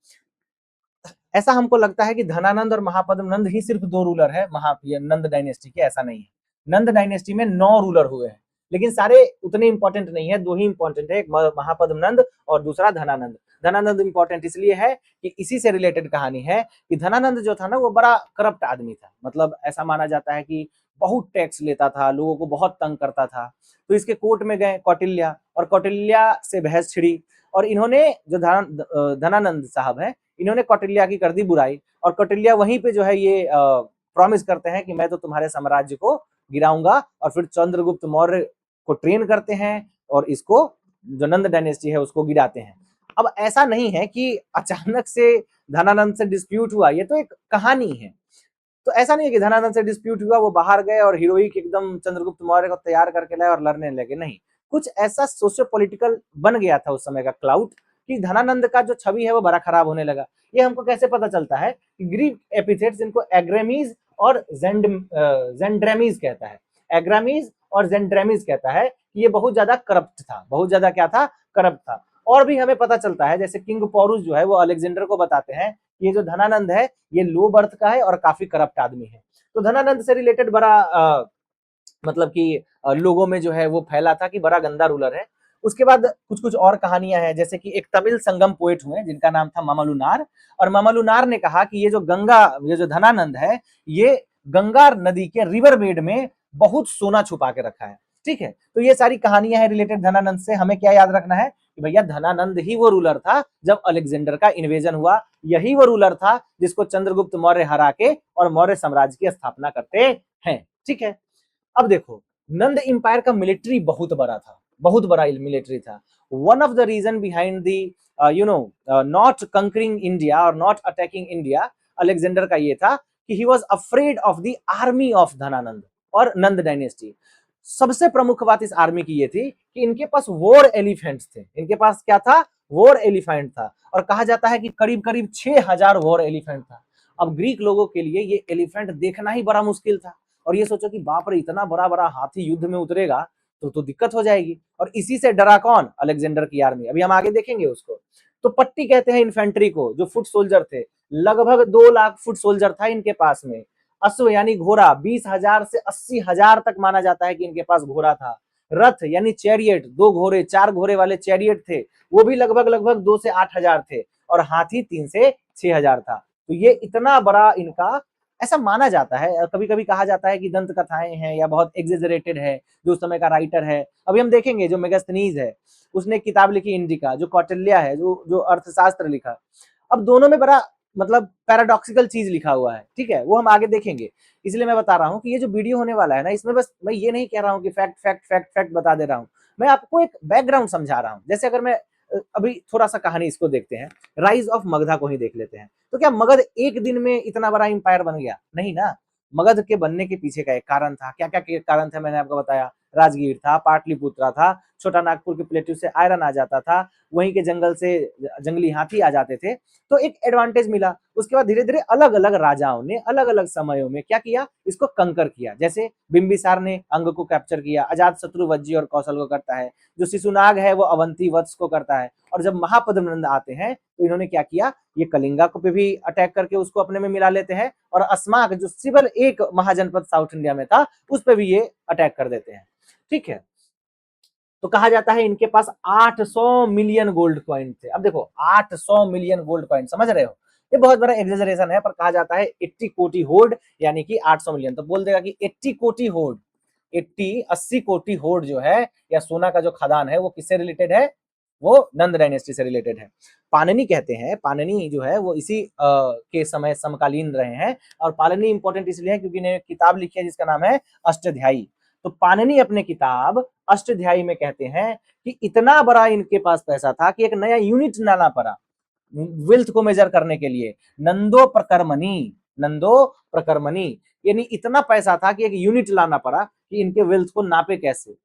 ऐसा हमको लगता है कि धनानंद और महापद्म नंद ही सिर्फ दो रूलर है नंद डायनेस्टी के, ऐसा नहीं है। नंद डायनेस्टी में 9 रूलर हुए हैं, लेकिन सारे उतने इंपॉर्टेंट नहीं है, दो ही इंपॉर्टेंट है, एक महापद्म नंद और दूसरा धनानंद। धनानंद इंपॉर्टेंट इसलिए है कि इसी से रिलेटेड कहानी है कि धनानंद जो था ना वो बड़ा करप्ट आदमी था। मतलब ऐसा माना जाता है कि बहुत टैक्स लेता था, लोगों को बहुत तंग करता था। तो इसके कोर्ट में गए कौटिल्या, और कौटिल्या से बहस छिड़ी, और इन्होंने जो धनानंद साहब है, इन्होंने कौटिल्या की कर दी बुराई, और कौटिल्या वहीं पे जो है ये प्रॉमिस करते हैं कि मैं तो तुम्हारे साम्राज्य को गिराऊंगा, और फिर चंद्रगुप्त मौर्य को ट्रेन करते हैं और इसको जो नंद डायनेस्टी है उसको गिराते हैं। अब ऐसा नहीं है कि अचानक से धनानंद से डिस्प्यूट हुआ, ये तो एक कहानी है। तो ऐसा नहीं है कि धनानंद से डिस्प्यूट हुआ, वो बाहर गए और हीरोइक एकदम चंद्रगुप्त मौर्य को तैयार करके लाए और लड़ने लगे, नहीं। कुछ ऐसा सोशियो पॉलिटिकल बन गया था उस समय का क्लाउड कि धनानंद का जो छवि है वो बड़ा खराब होने लगा। ये हमको कैसे पता चलता है कि ग्रीक एपिथेट्स इनको एग्रेमीज और जेंड्रेमीज कहता है। एग्रामीज और जेंड्रेमीज कहता है कि ये बहुत ज्यादा करप्ट था, बहुत ज्यादा क्या था? करप्ट था। और भी हमें पता चलता है, जैसे किंग पौरुष जो है वो अलेक्जेंडर को बताते हैं कि ये जो धनानंद है ये लो बर्थ का है और काफी करप्ट आदमी है। तो धनानंद से रिलेटेड बड़ा मतलब कि लोगों में जो है वो फैला था कि बड़ा गंदा रूलर है। उसके बाद कुछ कुछ और कहानियां हैं, जैसे कि एक तमिल संगम पोएट हुए जिनका नाम था मामलुनार, और मामलुनार ने कहा कि ये जो धनानंद है, ये गंगा नदी के रिवर बेड में बहुत सोना छुपा के रखा है। ठीक है, तो ये सारी कहानियां हैं रिलेटेड धनानंद से। हमें क्या याद रखना है कि भैया धनानंद ही वो रूलर था जब अलेक्जेंडर का इन्वेजन हुआ, यही वो रूलर था जिसको चंद्रगुप्त मौर्य हरा के और मौर्य साम्राज्य की स्थापना करते हैं। ठीक है, अब देखो, नंद एम्पायर का मिलिट्री बहुत बड़ा था, बहुत बड़ा मिलिट्री था। One of the reason behind the not conquering India और नॉट अटैकिंग इंडिया अलेक्जेंडर का ये था कि he was afraid of the army of Dhanananda और नंद डायनेस्टी। सबसे प्रमुख बात इस आर्मी की ये थी कि इनके पास वॉर एलिफेंट्स थे। इनके पास क्या था? वॉर एलिफेंट था, और कहा जाता है कि करीब करीब 6000 वॉर एलिफेंट था। अब ग्रीक लोगों के लिए ये एलिफेंट देखना ही बड़ा मुश्किल था, और ये सोचो कि बाप रे, इतना बड़ा बड़ा हाथी युद्ध में उतरेगा तो दिक्कत हो जाएगी। और इसी से डरा कौन? अलेक्जेंडर की आर्मी। अभी हम आगे देखेंगे उसको। तो पट्टी कहते हैं इन्फेंट्री को, जो फुट सोल्जर थे, लगभग 2 लाख फुट सोल्जर था इनके पास में। अश्व यानी घोड़ा 20,000 से 80,000 तक माना जाता है कि इनके पास घोड़ा था। रथ यानी चैरियट, 2 घोड़े 4 घोड़े वाले चैरियट थे, वो भी लगभग लगभग 2 से 8,000 थे, और हाथी 3 से 6,000 था। तो ये इतना बड़ा इनका ऐसा माना जाता है। कभी कभी कहा जाता है कि दंत कथाएं हैं या बहुत एग्जेजरेटेड है, जो उस समय का राइटर है। अभी हम देखेंगे जो मेगास्थनीज है, उसने किताब लिखी इंडिका, जो कौटिल्य है जो जो अर्थशास्त्र लिखा। अब दोनों में बड़ा मतलब पैराडॉक्सिकल चीज लिखा हुआ है, ठीक है, वो हम आगे देखेंगे। इसलिए मैं बता रहा हूँ कि ये जो वीडियो होने वाला है ना, इसमें बस मैं ये नहीं कह रहा हूँ कि फैक्ट फैक्ट फैक्ट फैक्ट बता दे रहा हूँ, मैं आपको एक बैकग्राउंड समझा रहा हूँ। जैसे अगर मैं अभी थोड़ा सा कहानी इसको देखते हैं, राइज ऑफ मगधा को ही देख लेते हैं। तो क्या मगध एक दिन में इतना बड़ा इंपायर बन गया? नहीं ना। मगध के बनने के पीछे का एक कारण था। क्या क्या कारण था मैंने आपको बताया। राजगीर था, पाटलिपुत्रा था, छोटा नागपुर के प्लेट्यू से आयरन आ जाता था, वहीं के जंगल से जंगली हाथी आ जाते थे, तो एक एडवांटेज मिला। उसके बाद धीरे धीरे अलग अलग राजाओं ने अलग अलग समयों में क्या किया, इसको कंकर किया। जैसे बिंबिसार ने अंग को कैप्चर किया, अजात शत्रु वज्जी और कौशल को करता है, जो शिशुनाग है वो अवंती वत्स को करता है। और जब महापद्मनंद आते हैं तो इन्होंने क्या किया, ये कलिंगा को पे भी अटैक करके उसको अपने में मिला लेते हैं, और अस्माक जो सिवल एक महाजनपद साउथ इंडिया में था उस पर भी ये अटैक कर देते हैं। ठीक है, तो कहा जाता है इनके पास 800 मिलियन गोल्ड कॉइन थे। अब देखो 800 मिलियन गोल्ड कॉइन, समझ रहे हो, ये बहुत बड़ा एग्जेजरेशन है, पर कहा जाता है 80 कोटि होड, यानी कि 800 मिलियन। तो बोल देगा कि 80 कोटि होड, 80 कोटि होड जो है, या सोना का जो खदान है, वो किससे रिलेटेड है? वो नंद डायनेस्टी से रिलेटेड है। पाणिनि कहते हैं, पाणिनि जो है वो इसी के समय समकालीन रहे हैं, और पाणिनि इंपॉर्टेंट इसलिए है क्योंकि इन्होंने किताब लिखी है जिसका नाम है अष्टाध्यायी। तो पाणिनि अपने किताब अष्टाध्यायी में कहते हैं कि इतना बड़ा इनके पास पैसा था कि एक नया यूनिट लाना पड़ा वेल्थ को मेजर करने के लिए, नंदो प्रकर्मणी। नंदो प्रकर्मणी यानी इतना पैसा था कि एक यूनिट लाना पड़ा कि इनके वेल्थ को नापे कैसे।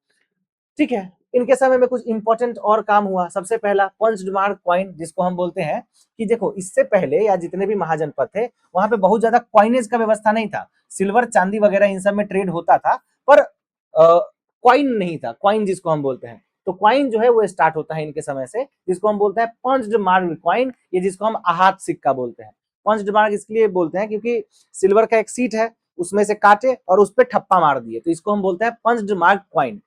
ठीक है। इनके समय में कुछ इंपॉर्टेंट और काम हुआ। सबसे पहला पंच्ड मार्क कॉइन, जिसको हम बोलते हैं कि देखो इससे पहले या जितने भी महाजनपद थे वहां पे बहुत ज्यादा कॉइनेज का व्यवस्था नहीं था। सिल्वर चांदी वगैरह इन सब में ट्रेड होता था, पर कॉइन नहीं था, कॉइन जिसको हम बोलते हैं। तो कॉइन जो है वो स्टार्ट होता है इनके समय से, जिसको हम बोलते हैं पंच्ड मार्क कॉइन, ये जिसको हम आहत सिक्का बोलते हैं। पंच्ड मार्क इसलिए बोलते हैं क्योंकि सिल्वर का एक सीट है, उसमें से काटे और उस पर ठप्पा मार दिए, तो इसको हम बोलते हैं पंच्ड मार्क कॉइन।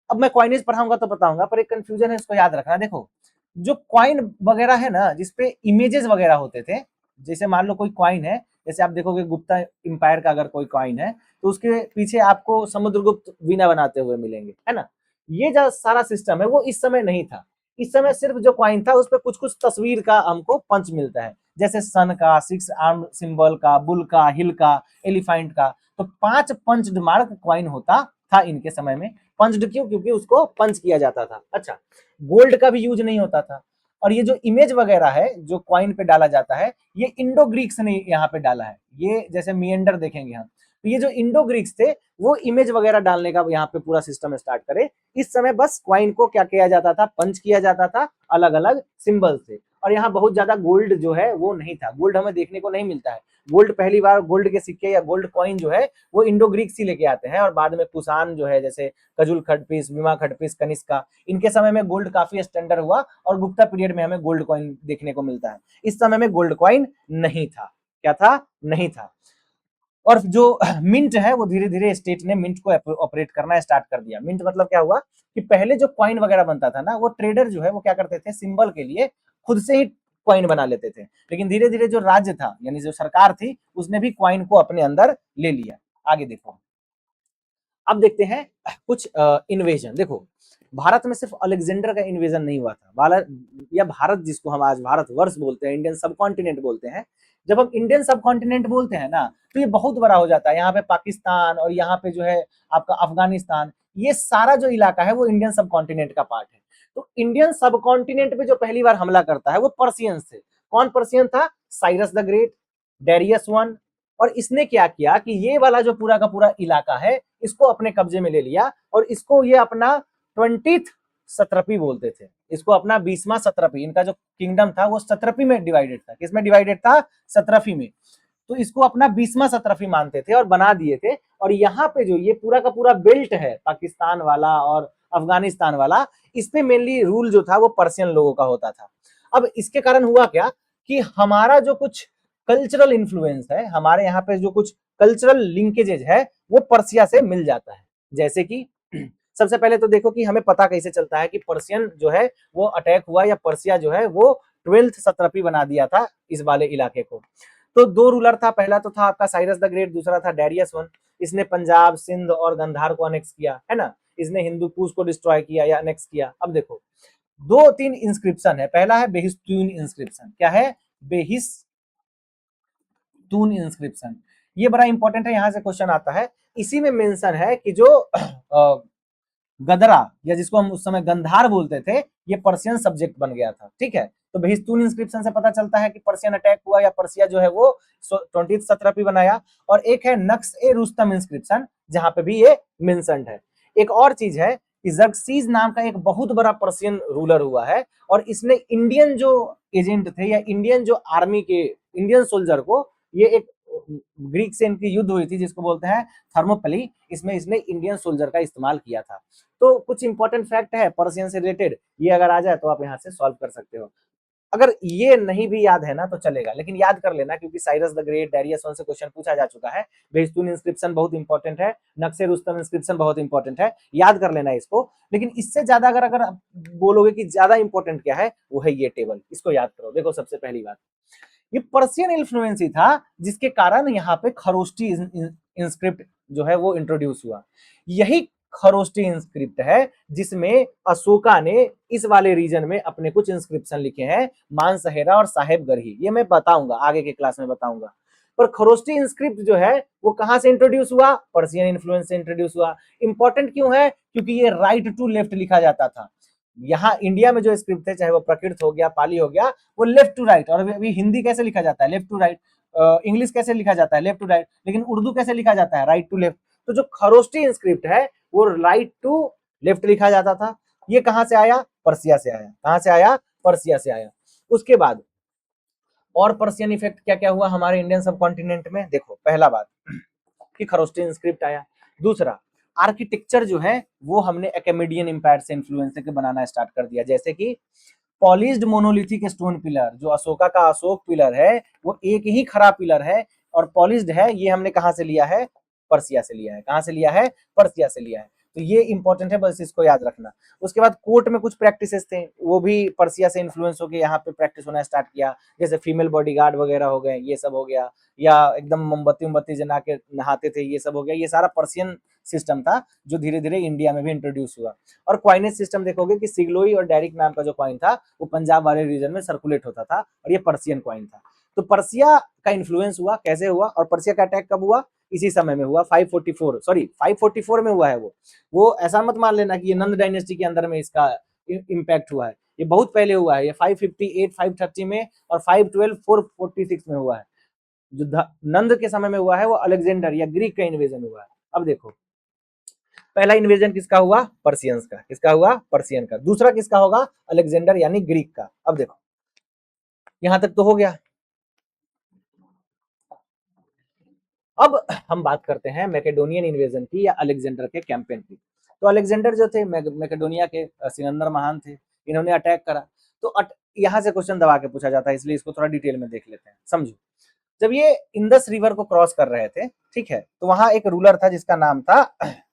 अब मैं कॉइनेज पढ़ाऊंगा तो बताऊंगा, पर एक कंफ्यूजन है, इसको याद रखना। देखो जो कॉइन वगैरह है ना, जिसपे इमेजेस वगैरह होते थे, जैसे मान लो कोई कॉइन है, जैसे आप देखोगे गुप्ता इंपायर का अगर कोई कॉइन है तो उसके पीछे आपको समुद्रगुप्त वीणा बनाते हुए मिलेंगे, है ना। ये जो सारा सिस्टम है वो इस समय नहीं था। इस समय सिर्फ जो कॉइन था उस पर कुछ कुछ तस्वीर का हमको पंच मिलता है, जैसे सन का, सिक्स आर्म सिंबल का, बुल का, हिल का, एलिफेंट का। तो 5 पंच्ड मार्क कॉइन होता था इनके समय में। पंच्ड क्यों? क्योंकि उसको पंच किया जाता था। अच्छा, गोल्ड का भी यूज नहीं होता था। और ये जो इमेज वगैरह है जो कॉइन पे डाला जाता है, ये इंडो ग्रीक्स ने यहाँ पे डाला है। ये जैसे मिएंडर देखेंगे हम, तो ये जो इंडो ग्रीक्स थे वो इमेज वगैरह डालने का यहाँ पे पूरा सिस्टम स्टार्ट करे। इस समय बस कॉइन को क्या किया जाता था, पंच किया जाता था अलग अलग सिंबल से। और यहाँ बहुत ज्यादा गोल्ड जो है वो नहीं था, गोल्ड हमें देखने को नहीं मिलता है। गोल्ड पहली बार, गोल्ड के सिक्के या गोल्ड कॉइन जो है वो इंडो ग्रीक्स ही लेके आते हैं, और बाद में कुषाण जो है, जैसे कजुल खडपीस, बीमा खडपीस, कनिष्का, इनके समय में गोल्ड काफी स्टैंडर्ड हुआ और गुप्ता पीरियड में हमें गोल्ड कॉइन देखने को मिलता है। इस समय में गोल्ड कॉइन नहीं था। क्या था? नहीं था। और जो मिंट है वो धीरे धीरे स्टेट ने मिंट को ऑपरेट करना स्टार्ट कर दिया। मिंट मतलब क्या हुआ कि पहले जो कॉइन वगैरह बनता था ना, वो ट्रेडर जो है वो क्या करते थे, सिंबल के लिए खुद से ही कॉइन बना लेते थे। लेकिन धीरे धीरे जो राज्य था, यानी जो सरकार थी, उसने भी कॉइन को अपने अंदर ले लिया। आगे देखो, अब देखते हैं कुछ इन्वेजन। देखो भारत में सिर्फ अलेक्जेंडर का इन्वेजन नहीं हुआ था। भारत, या भारत जिसको हम आज भारतवर्ष बोलते हैं, इंडियन सब कॉन्टिनेंट बोलते हैं। जब हम इंडियन सब कॉन्टिनेंट बोलते हैं ना, तो ये बहुत बड़ा हो जाता है। यहाँ पे पाकिस्तान और यहाँ पे जो है आपका अफगानिस्तान, ये सारा जो इलाका है वो इंडियन सब कॉन्टिनेंट का पार्ट है। तो इंडियन सब कॉन्टिनेंट पे जो पहली बार हमला करता है वो पर्सियन से। कौन पर्सियन था? Cyrus the great, Darius one. और इसने क्या किया कि ये वाला जो पूरा का पूरा इलाका है इसको अपने कब्जे में ले लिया, और इसको ये अपना 20th सत्रपी बोलते थे। इसको अपना 20वां सत्रपी, इनका जो किंगडम था वो सत्रपी में डिवाइडेड था। किसमें डिवाइडेड था? सत्रपी में। तो इसको अपना 20वां सत्रपी मानते थे और बना दिए थे। और यहाँ पे जो ये पूरा का पूरा बेल्ट है, पाकिस्तान वाला और अफगानिस्तान वाला, इस पे मेनली रूल जो था वो पर्सियन लोगों का होता था। अब इसके कारण हुआ क्या कि हमारा जो कुछ कल्चरल इन्फ्लुएंस है, हमारे यहाँ पे जो कुछ कल्चरल लिंकेजेज है, वो पर्सिया से मिल जाता है। जैसे कि सबसे पहले तो देखो कि हमें पता कैसे चलता है कि पर्सियन जो है वो अटैक हुआ, या पर्सिया जो है वो 12th सत्रपी बना दिया था इस वाले इलाके को। तो 2 रूलर था, पहला तो था आपका साइरस द ग्रेट, दूसरा था डेरियस वन। इसने पंजाब, सिंध और गंधार को अनेक्स किया, है ना। इसने हिंदू कुश को डिस्ट्रॉय किया या अनेक्स किया। अब देखो 2-3 इंस्क्रिप्शन है। पहला है बेहिस्तून इंस्क्रिप्शन। क्या है? बेहिस्तून इंस्क्रिप्शन। ये बड़ा इंपॉर्टेंट है, यहां से क्वेश्चन आता है। इसी में मेंशन है कि जो गदरा, या जिसको हम उस समय गंधार बोलते थे, ये पर्सियन सब्जेक्ट बन गया था। ठीक है, तो बेहिस्तून इंस्क्रिप्शन से पता चलता है कि पर्सियन अटैक हुआ, या पर्सिया जो है वो 20th सत्रपी बनाया। और एक है नक्श ए रुस्तम इंस्क्रिप्शन, जहां पे भी ये मेंशन्ड है। एक और चीज है कि जर्क्सीज नाम का एक बहुत बड़ा पर्सियन रूलर हुआ है, और इसने इंडियन जो एजेंट थे या इंडियन जो आर्मी के इंडियन सोल्जर को, ये एक ग्रीक से इनकी युद्ध हुई थी जिसको बोलते हैं थर्मोपली, इसमें इसने इंडियन सोल्जर का इस्तेमाल किया था। तो कुछ इंपॉर्टेंट फैक्ट है पर्सियन से रिलेटेड, ये अगर आ जाए तो आप यहाँ से सॉल्व कर सकते हो। अगर ये नहीं भी याद है ना तो चलेगा, लेकिन याद कर लेना, क्योंकि Cyrus the great, Darius one से क्वेश्चन पूछा जा चुका है। बेहिस्तून इंस्क्रिप्शन बहुत इंपॉर्टेंट है, नक्शे रुस्तम इंस्क्रिप्शन बहुत इंपॉर्टेंट है, याद कर लेना इसको। लेकिन इससे ज्यादा अगर आप बोलोगे कि ज्यादा इंपॉर्टेंट क्या है, वो है ये टेबल, इसको याद करो। देखो सबसे पहली बात, ये पर्सियन इन्फ्लुएंस ही था जिसके कारण यहाँ पे खरोष्टी इंस्क्रिप्ट जो है वो इंट्रोड्यूस हुआ। यही खरोष्टी इंस्क्रिप्ट है जिसमें अशोका ने इस वाले रीजन में अपने कुछ इंस्क्रिप्शन लिखे हैं, मानसहेरा और साहेब गरही। ये मैं बताऊंगा, आगे के क्लास में बताऊंगा। पर खरोष्टी इंस्क्रिप्ट जो है वो कहां से इंट्रोड्यूस हुआ? पर्सियन इन्फ्लुएंस से इंट्रोड्यूस हुआ। इंपॉर्टेंट क्यों है? क्योंकि ये राइट टू लेफ्ट लिखा जाता था। यहाँ इंडिया में जो स्क्रिप्ट थे, चाहे वो प्रकृत हो गया, पाली हो गया, वो लेफ्ट टू राइट। और अभी हिंदी कैसे लिखा जाता है? Left to right. इंग्लिश कैसे लिखा जाता है? Left to right. लेकिन उर्दू कैसे लिखा जाता है? Right to left. तो जो खरोष्टी इंस्क्रिप्ट है वो राइट टू लेफ्ट लिखा जाता था। ये कहां से आया? पर्सिया से आया। कहां से आया? पर्सिया से आया। उसके बाद और पर्सियन इफेक्ट क्या क्या हुआ हमारे इंडियन सब कॉन्टिनेंट में? देखो, पहला बात कि खरोस्टियन स्क्रिप्ट आया। दूसरा, आर्किटेक्चर जो है वो हमने एकेमेडियन एम्पायर से इन्फ्लुएंस के बनाना स्टार्ट कर दिया, जैसे कि पॉलिश्ड मोनोलिथिक स्टोन पिलर, जो अशोका का अशोक पिलर है वो एक ही खड़ा पिलर है और पॉलिश्ड है। ये हमने कहां से लिया है? पर्सिया से लिया है। कहां से लिया है? पर्सिया से लिया है। तो ये इंपॉर्टेंट है, बस इसको याद रखना। उसके बाद कोर्ट में कुछ प्रैक्टिसेस थे, वो भी पर्सिया से इन्फ्लुएंस होकर यहाँ पे प्रैक्टिस होना स्टार्ट किया, जैसे फीमेल बॉडीगार्ड वगैरह हो गए, ये सब हो गया, या एकदम मोमबत्ती उम्बत्ती जला के नहाते थे, ये सब हो गया। ये सारा पर्सियन सिस्टम था जो धीरे धीरे इंडिया में भी इंट्रोड्यूस हुआ। और क्वाइनेज सिस्टम देखोगे कि सिग्लोई और डेरिक नाम का जो कॉइन था वो पंजाब वाले रीजन में सर्कुलेट होता था और ये पर्सियन कॉइन था। तो पर्सिया का इन्फ्लुएंस हुआ, कैसे हुआ? और पर्सिया का अटैक कब हुआ? इसी समय में हुआ, 544, सॉरी 544 में हुआ है वो ऐसा मत मान लेना कि ये नंद डायनेस्टी के अंदर में इसका इम्पैक्ट हुआ है। ये बहुत पहले हुआ है, ये 558 530 में और 512 446 में हुआ है। जो नंद के समय में हुआ है वो अलेक्जेंडर या ग्रीक का इन्वेजन हुआ है। अब देखो, पहला इन्वेजन किसका हुआ? पर्सियंस का। किसका हुआ? पर्सियन का। दूसरा किसका होगा? अलेक्जेंडर यानी ग्रीक का। अब देखो, यहां तक तो हो गया। अब हम बात करते हैं मैकेडोनियन इन्वेजन की या अलेक्जेंडर के कैंपेन की। तो अलेक्जेंडर जो थे मैकेडोनिया के सिकंदर महान थे, इन्होंने अटैक करा। तो यहां से क्वेश्चन दबा के पूछा जाता है, इसलिए इसको थोड़ा डिटेल में देख लेते हैं, समझो। जब ये इंदस रिवर को क्रॉस कर रहे थे, ठीक है, तो वहां एक रूलर था जिसका नाम था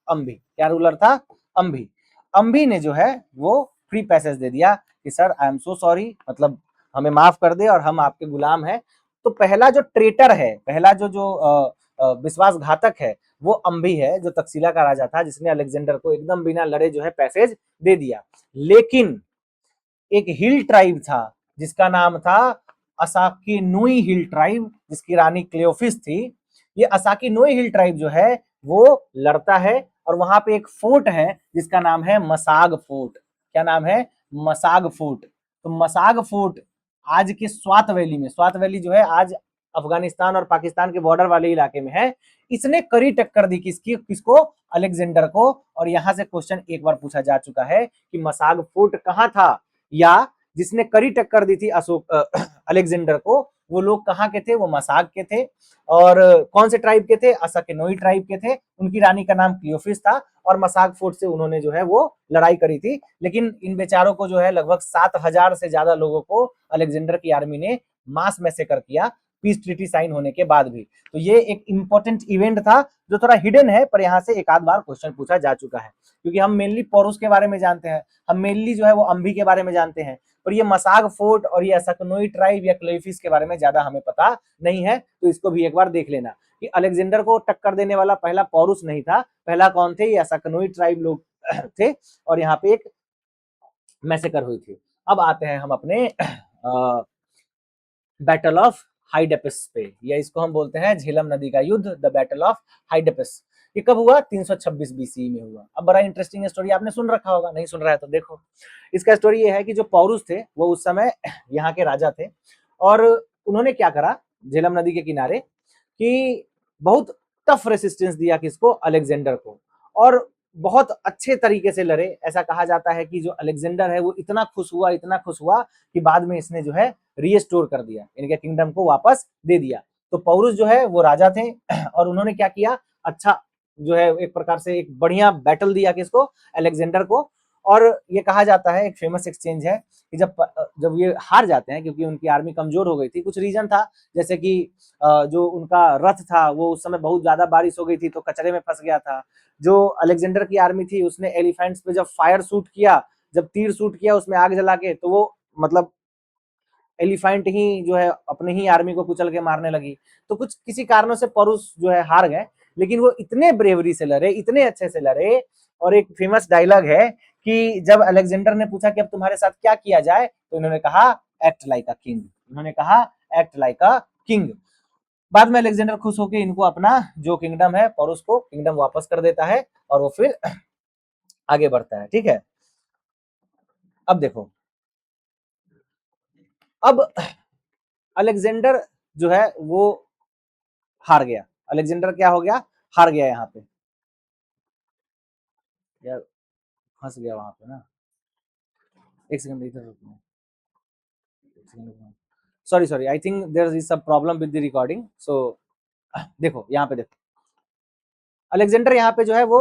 अंबी। क्या रूलर था? अंबी। अंबी ने जो है वो फ्री पैसेज दे दिया कि sir I am so sorry, मतलब हमें माफ कर दे और हम आपके गुलाम हैं। तो पहला जो ट्रेटर है, पहला जो जो विश्वासघातक है, वो अंबी है, जो तक्षशिला का राजा था, जिसने अलेक्जेंडर को एकदम बिना लड़े जो है पैसेज दे दिया। लेकिन एक हिल ट्राइब था जिसका नाम था असाकिनोई हिल ट्राइब, जिसकी रानी क्लेओफिस थी। ये असाकिनोई हिल ट्राइब जो है वो लड़ता है और वहां पे एक फोर्ट है जिसका नाम है मसाग फोर्ट। क्या नाम है? मसाग फोर्ट। तो मसाग फोर्ट आज के स्वात वैली में, स्वात वैली जो है आज अफगानिस्तान और पाकिस्तान के बॉर्डर वाले इलाके में है। इसने कड़ी टक्कर दी किसकी? किसको? अलेक्जेंडर को। और यहां से क्वेश्चन एक बार पूछा जा चुका है कि मसाग फोर्ट कहां था, या जिसने कड़ी टक्कर दी थी अशोक अलेक्जेंडर को, वो लोग कहाँ के थे? वो मसाग के थे। और कौन से ट्राइब के थे? असाकेनोई ट्राइब के थे। उनकी रानी का नाम क्लियोफिस था और मसाग फोर्ट से उन्होंने जो है वो लड़ाई करी थी। लेकिन इन बेचारों को जो है लगभग 7,000 से ज्यादा लोगों को अलेक्जेंडर की आर्मी ने मास मैसेकर किया, पीस ट्रीटी साइन होने के बाद भी। तो ये एक इंपॉर्टेंट इवेंट था जो थोड़ा हिडन है, पर यहाँ से एक आध बार क्वेश्चन पूछा जा चुका है, क्योंकि हम मेनली पोरुस के बारे में जानते हैं, हम मेनली जो है वो अंबी के बारे में जानते हैं, पर ये मसाग फोर्ट और ये असकनोई ट्राइब या क्लेफिस के बारे में ज्यादा हमें पता नहीं है। तो इसको भी एक बार देख लेना कि अलेक्जेंडर को टक्कर देने वाला पहला पौरुष नहीं था, पहला कौन थे? ये असकनोई ट्राइब लोग थे और यहाँ पे एक मैसेकर हुई थी। अब आते हैं हम अपने बैटल ऑफ हाइडेपस पे, या इसको हम बोलते हैं झेलम नदी का युद्ध, द बैटल ऑफ हाइडेपस। ये कब हुआ? 326 बीसी में हुआ। अब बड़ा इंटरेस्टिंग स्टोरी, आपने सुन रखा होगा, नहीं सुन रहा है तो देखो। इसका स्टोरी ये है कि जो पौरुष थे वो उस समय यहाँ के राजा थे और उन्होंने क्या करा झेलम नदी के किनारे कि बहुत टफ रेसिस्टेंस दिया किसको? अलेक्जेंडर को। और बहुत अच्छे तरीके से लड़े। ऐसा कहा जाता है कि जो अलेक्जेंडर है वो इतना खुश हुआ, इतना खुश हुआ कि बाद में इसने जो है रीस्टोर कर दिया, इनके किंगडम को वापस दे दिया। तो पौरुष जो है वो राजा थे और उन्होंने क्या किया? अच्छा जो है एक प्रकार से एक बढ़िया बैटल दिया किसको? अलेक्जेंडर को। और ये कहा जाता है, एक फेमस एक्सचेंज है कि जब ये हार जाते हैं, क्योंकि उनकी आर्मी कमजोर हो गई थी, कुछ रीजन था, जैसे कि जो उनका रथ था वो उस समय बहुत ज्यादा बारिश हो गई थी तो कचरे में फंस गया था। जो अलेक्जेंडर की आर्मी थी उसने एलिफेंट्स पे जब फायर शूट किया, जब तीर शूट किया उसमें आग जला के, तो वो मतलब एलिफेंट ही जो है अपने ही आर्मी को कुचल के मारने लगी। तो कुछ किसी कारणों से परुष जो है हार गए, लेकिन वो इतने ब्रेवरी से लड़े, इतने अच्छे से लड़े। और एक फेमस डायलॉग है कि जब अलेक्जेंडर ने पूछा कि अब तुम्हारे साथ क्या किया जाए, तो इन्होंने कहा एक्ट लाइक अ किंग। इन्होंने कहा एक्ट लाइक अ किंग। बाद में अलेक्जेंडर खुश होकर इनको अपना जो किंगडम है परुष को किंगडम वापस कर देता है और वो फिर आगे बढ़ता है। ठीक है, अब देखो, अब अलेक्जेंडर जो है वो हार गया। अलेक्जेंडर क्या हो गया? हार गया। यहाँ पे यार फंस गया वहां पे ना, एक सेकंड इधर रुकना, sorry sorry, I think there is some problem with the recording. So देखो यहाँ पे देखो, अलेक्जेंडर यहाँ पे जो है वो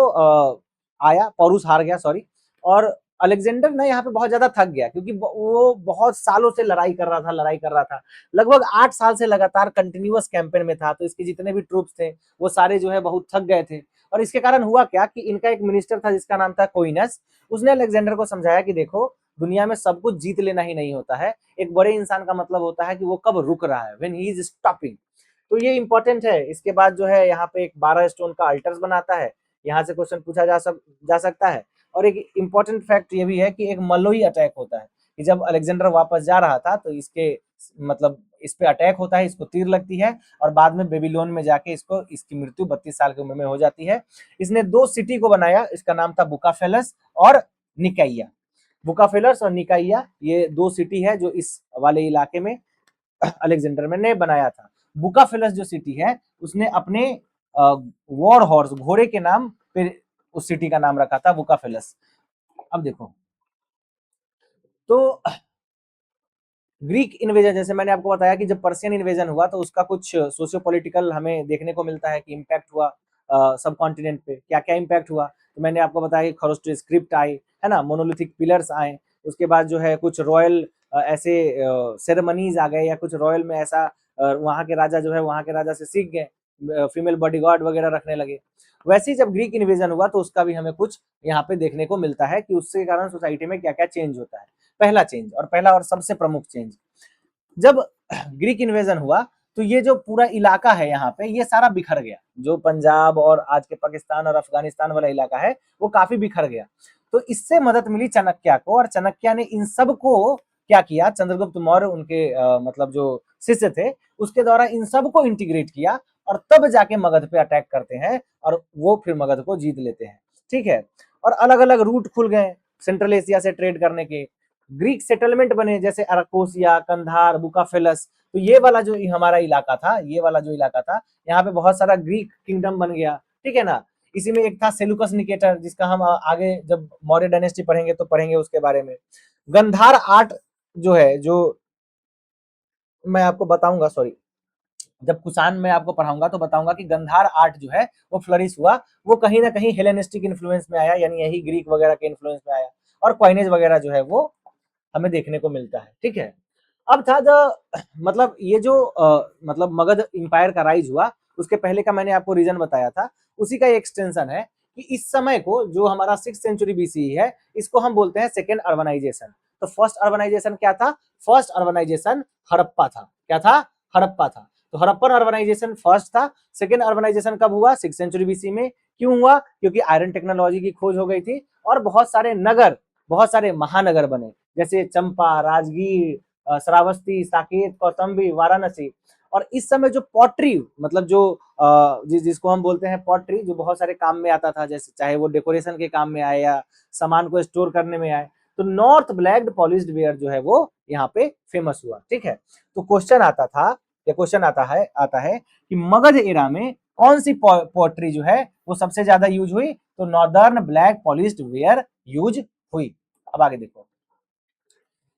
आया, पौरुष हार गया, सॉरी। और अलेक्जेंडर ना यहाँ पे बहुत ज्यादा थक गया, क्योंकि वो बहुत सालों से लड़ाई कर रहा था, लड़ाई कर रहा था, लगभग 8 साल से लगातार कंटिन्यूअस कैंपेन में था। तो इसके जितने भी ट्रूप्स थे वो सारे जो है बहुत थक गए थे। और इसके कारण हुआ क्या कि इनका एक मिनिस्टर था जिसका नाम था कोइनस, उसने अलेक्जेंडर को समझाया कि देखो, दुनिया में सब कुछ जीत लेना ही नहीं होता है, एक बड़े इंसान का मतलब होता है कि वो कब रुक रहा है, व्हेन ही इज स्टॉपिंग। तो ये इंपॉर्टेंट है। इसके बाद जो है यहाँ पे एक 12 स्टोन का अल्टर्स बनाता है, यहाँ से क्वेश्चन पूछा जा सकता है। और एक इंपॉर्टेंट फैक्ट ये भी है कि एक मलोई अटैक होता है, कि जब अलेक्जेंडर वापस जा रहा था तो इसके मतलब इस पे अटैक होता है, इसको तीर लगती है, और बाद में बेबीलोन में जाके इसको इसकी मृत्यु 32 साल की उम्र में हो जाती है। इसने 2 सिटी को बनाया, इसका नाम था बुकाफेलस और निकाइया। बुकाफेलस और निकाइया ये 2 सिटी है जो इस वाले इलाके में अलेक्जेंडर ने बनाया था। बुकाफेलस जो सिटी है उसने अपने वॉर हॉर्स, घोड़े के नाम पे उस सिटी का नाम रखा था बुकाफेलस। अब देखो, तो ग्रीक इन्वेजन, जैसे मैंने आपको बताया कि जब पर्शियन इन्वेजन हुआ तो उसका कुछ सोशियो पॉलिटिकल हमें देखने को मिलता है कि इम्पैक्ट हुआ सब कॉन्टिनेंट पे। क्या क्या इम्पैक्ट हुआ, तो मैंने आपको बताया कि खरोस्टो स्क्रिप्ट आए, है ना, मोनोलिथिक पिलर्स आए, उसके बाद जो है कुछ रॉयल ऐसे सेरेमनीज आ गए, या कुछ रॉयल में ऐसा वहाँ के राजा जो है वहाँ के राजा से सीख गए, फीमेल बॉडीगार्ड वगैरह रखने लगे। वैसे ही जब ग्रीक इन्वेजन हुआ तो उसका भी हमें कुछ यहाँ पे देखने को मिलता है कि उसके कारण सोसाइटी में क्या क्या चेंज होता है। पहला चेंज, और पहला और सबसे प्रमुख चेंज, जब ग्रीक इन्वेजन हुआ तो ये जो पूरा इलाका है यहाँ पे ये सारा बिखर गया, जो पंजाब और आज के पाकिस्तान और अफगानिस्तान वाला इलाका है वो काफी बिखर गया। तो इससे मदद मिली चाणक्य को, और चाणक्य ने इन सब को क्या किया, चंद्रगुप्त मौर्य उनके मतलब जो शिष्य थे उसके द्वारा इन सब को इंटीग्रेट किया, और तब जाके मगध पे अटैक करते हैं और वो फिर मगध को जीत लेते हैं। ठीक है, और अलग अलग रूट खुल गए सेंट्रल एशिया से ट्रेड करने के, ग्रीक सेटलमेंट बने जैसे अरकोसिया, कंधार, बुकाफेलस। तो ये वाला जो हमारा इलाका था, ये वाला जो इलाका था, यहाँ पे बहुत सारा ग्रीक किंगडम बन गया। ठीक है ना, इसी में एक था सेलुकस निकेटर, जिसका हम आगे जब मौर्य डायनेस्टी पढ़ेंगे तो पढ़ेंगे उसके बारे में। गंधार आर्ट जो है, जो मैं आपको बताऊंगा, सॉरी, जब कुषाण में आपको पढ़ाऊंगा तो बताऊंगा कि गंधार आर्ट जो है वो फ्लरिश हुआ, वो कहीं ना कहीं हेलेनिस्टिक इन्फ्लुएंस में आया, यानी यही ग्रीक वगैरह के इन्फ्लुएंस में आया, और क्वाइनेज वगैरह जो है वो हमें देखने को मिलता है। ठीक है, अब था मतलब ये जो मतलब मगध इंपायर का राइज हुआ, उसके पहले का मैंने आपको रीजन बताया था, उसी का एक्सटेंशन है कि इस समय को जो हमारा 6th सेंचुरी बीसी है, इसको हम बोलते हैं सेकेंड अर्बनाइजेशन। तो फर्स्ट अर्बनाइजेशन क्या था, फर्स्ट अर्बनाइजेशन हड़प्पा था। क्या था, हड़प्पा था। तो हड़प्पन अर्बनाइजेशन फर्स्ट था। सेकेंड अर्बनाइजेशन कब हुआ, 6th सेंचुरी बीसी में। क्यों हुआ, क्योंकि आयरन टेक्नोलॉजी की खोज हो गई थी, और बहुत सारे नगर, बहुत सारे महानगर बने, जैसे चंपा, राजगीर, श्रावस्ती, साकेत, कौशाम्बी, वाराणसी। और इस समय जो पॉटरी, मतलब जो जिसको हम बोलते हैं पॉटरी, जो बहुत सारे काम में आता था, जैसे चाहे वो डेकोरेशन के काम में आए या सामान को स्टोर करने में आए, तो नॉर्थ ब्लैक्ड पॉलिश्ड वेयर जो है वो यहाँ पे फेमस हुआ। ठीक है, तो क्वेश्चन आता था, या क्वेश्चन आता है कि मगध एरा में कौन सी पॉटरी जो है वो सबसे ज्यादा यूज हुई, तो northern black polished where use हुई। अब आगे देखो,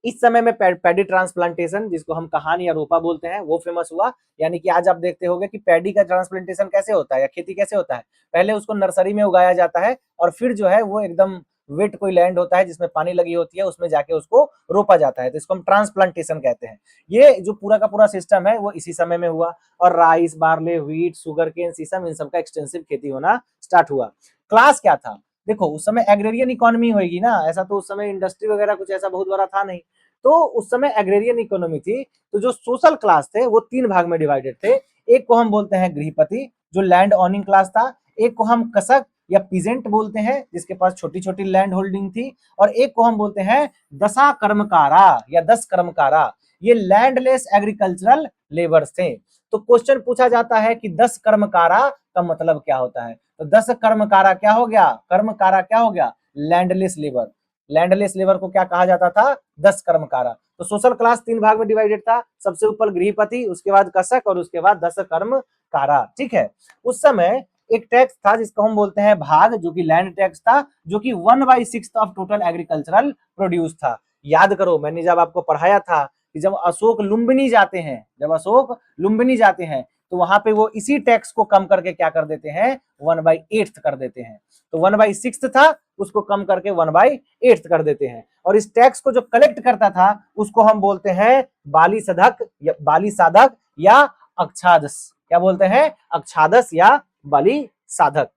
इस समय में पैडी ट्रांसप्लांटेशन, जिसको हम कहान या रोपा बोलते हैं, वो फेमस हुआ। यानी कि आज आप देखते होंगे कि पैडी का ट्रांसप्लांटेशन कैसे होता है, या खेती कैसे होता है, पहले उसको नर्सरी में उगाया जाता है, और फिर जो है वो एकदम वेट कोई लैंड होता है जिसमें पानी लगी होती है, उसमें जाके उसको रोपा जाता है, तो इसको हम ट्रांसप्लांटेशन कहते हैं। ये जो पूरा का पूरा सिस्टम है वो इसी समय में हुआ, और rice, barley, wheat, sugar cane, sesame, इन सबका एक्सटेंसिव खेती होना स्टार्ट हुआ। क्लास क्या था, देखो उस समय एग्रेरियन इकोनॉमी होगी ना, ऐसा तो उस समय इंडस्ट्री वगैरह कुछ ऐसा बहुत बड़ा था नहीं, तो उस समय एग्रेरियन इकोनॉमी थी। तो जो सोशल क्लास थे वो 3 भाग में डिवाइडेड थे। एक को हम बोलते हैं गृहपति, जो लैंड ओनिंग क्लास था। एक को हम कसक या पीजेंट बोलते हैं, जिसके पास छोटी छोटी लैंड होल्डिंग थी। और एक को हम बोलते हैं दशा कर्मकारा या 10 कर्मकारा, ये लैंडलेस एग्रीकल्चरल लेबर्स थे। तो क्वेश्चन पूछा जाता है कि 10 कर्मकारा का मतलब क्या होता है, तो 10 कर्मकारा क्या हो गया, कर्मकारा क्या हो गया, लैंडलेस लेबर। लैंडलेस लेबर को क्या कहा जाता था, 10 कर्मकारा। तो सोशल क्लास 3 भाग में डिवाइडेड था, सबसे ऊपर गृहपति, उसके बाद कसक, और उसके बाद 10 कर्मकारा। ठीक है, उस समय एक टैक्स था जिसको हम बोलते हैं भाग, जो कि लैंड टैक्स था, जो कि 1/6 ऑफ टोटल एग्रीकल्चरल प्रोड्यूस था। याद करो, मैंने जब आपको पढ़ाया था कि जब अशोक लुम्बिनी जाते हैं, जब अशोक लुम्बिनी जाते हैं तो वहां पे वो इसी टैक्स को कम करके क्या कर देते हैं, 1/8 कर देते हैं। तो 1/6 था, उसको कम करके 1/8 कर देते हैं। और इस टैक्स को जो कलेक्ट करता था उसको हम बोलते हैं बाली साधक या बाली साधक या अक्षादस। क्या बोलते हैं, अक्षादस या बाली साधक।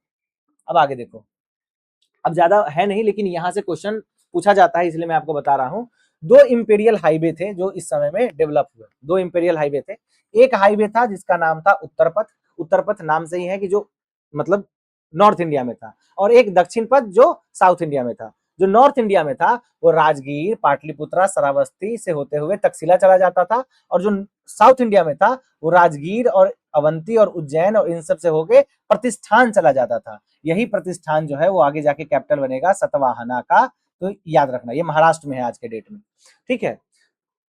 अब आगे देखो, अब ज्यादा है नहीं लेकिन यहां से क्वेश्चन पूछा जाता है इसलिए मैं आपको बता रहा हूं। दो इंपेरियल हाईवे थे जो इस समय में डेवलप हुए, दो इंपेरियल हाईवे थे। एक हाईवे था जिसका नाम था उत्तर पथ, उत्तर पथ नाम से ही है कि जो मतलब नॉर्थ इंडिया में था, और एक दक्षिण पथ जो साउथ इंडिया में था। जो नॉर्थ इंडिया में था वो राजगीर, पाटलिपुत्रा, श्रावस्ती से होते हुए तक्षशिला चला जाता था, और जो साउथ इंडिया में था वो राजगीर और अवंती और उज्जैन और इन सब से होके प्रतिष्ठान चला जाता था। यही प्रतिष्ठान जो है वो आगे जाके कैपिटल बनेगा सतवाहना का। तो याद रखना, ये महाराष्ट्र में है आज के डेट में, ठीक है।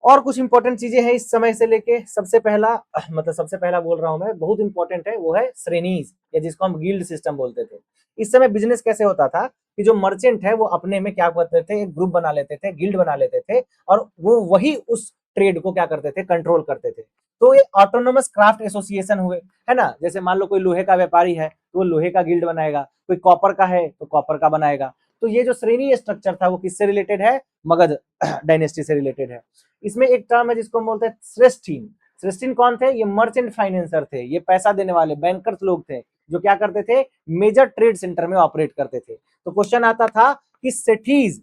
और कुछ इंपॉर्टेंट चीजें हैं इस समय से लेके। सबसे पहला मतलब सबसे पहला बोल रहा हूं मैं, बहुत इंपॉर्टेंट है, वो है श्रेणीज, या जिसको हम गिल्ड सिस्टम बोलते थे। इस समय बिजनेस कैसे होता था कि जो मर्चेंट है वो अपने में क्या करते थे, एक ग्रुप बना लेते थे, गिल्ड बना लेते थे, और वो वही उस ट्रेड को क्या करते थे, कंट्रोल करते थे। तो ये ऑटोनोमस क्राफ्ट एसोसिएशन हुए, है ना। जैसे मान लो कोई लोहे का व्यापारी है तो वो लोहे का गिल्ड बनाएगा, कोई कॉपर का है तो कॉपर का बनाएगा। तो ये जो श्रेणी स्ट्रक्चर था वो किससे रिलेटेड है, मगध डायनेस्टी से रिलेटेड है। इसमें एक टर्म है जिसको हम बोलते हैं श्रेष्ठीन। श्रेष्ठीन कौन थे, ये मर्चेंट फाइनेंसर थे, ये पैसा देने वाले बैंकर्स लोग थे, जो क्या करते थे, मेजर ट्रेड सेंटर में ऑपरेट करते थे। तो क्वेश्चन आता था कि सेठीज,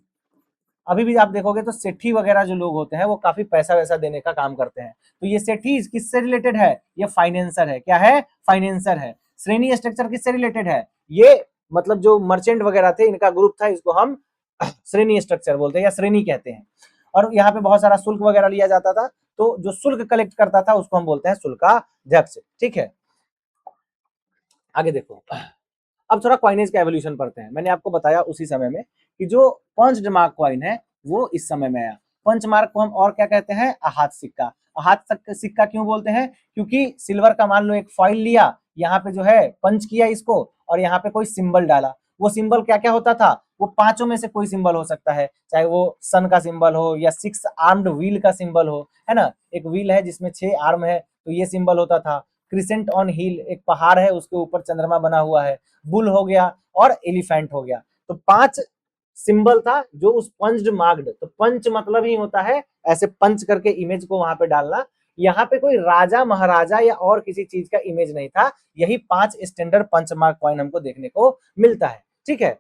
अभी भी आप देखोगे तो सेठी वगैरह जो लोग होते हैं वो काफी पैसा वैसा देने का काम करते हैं। तो ये सेठीज किससे रिलेटेड है, ये फाइनेंसर है। क्या है, फाइनेंसर है। श्रेणी स्ट्रक्चर किससे रिलेटेड है, ये मतलब जो मर्चेंट वगैरह थे इनका ग्रुप था, इसको हम श्रेणी स्ट्रक्चर बोलते हैं या श्रेणी कहते हैं। और यहाँ पे बहुत सारा शुल्क वगैरह लिया जाता था, तो जो शुल्क कलेक्ट करता था उसको हम बोलते हैं शुल्काध्यक्ष, ठीक है। आगे देखो, अब थोड़ा कॉइनेज का एवोल्यूशन पढ़ते हैं। मैंने आपको बताया उसी समय में कि जो पंच्ड मार्क कॉइन है वो इस समय में आया। पंच मार्क को हम और क्या कहते हैं, आहत सिक्का। आहत सिक्का क्यों बोलते हैं, क्योंकि सिल्वर का मान लो एक फॉइल लिया, यहाँ पे जो है पंच किया इसको, और यहाँ पे कोई सिंबल डाला। वो सिंबल क्या क्या होता था, वो पांचों में से कोई सिंबल हो सकता है, चाहे वो सन का सिंबल हो या 6 आर्म्ड व्हील का सिंबल हो, है ना। एक व्हील है जिसमें 6 आर्म है तो ये सिंबल होता था। क्रिसेंट ऑन हिल, एक पहाड़ है उसके ऊपर चंद्रमा बना हुआ है। बुल हो गया और एलिफेंट हो गया। तो 5 सिंबल था जो उस पंच्ड मार्क्ड, तो पंच मतलब ही होता है ऐसे पंच करके इमेज को वहां पे डालना। यहाँ पे कोई राजा महाराजा या और किसी चीज का इमेज नहीं था। यही 5 स्टैंडर्ड पंच मार्क कॉइन हमको देखने को मिलता है, ठीक है।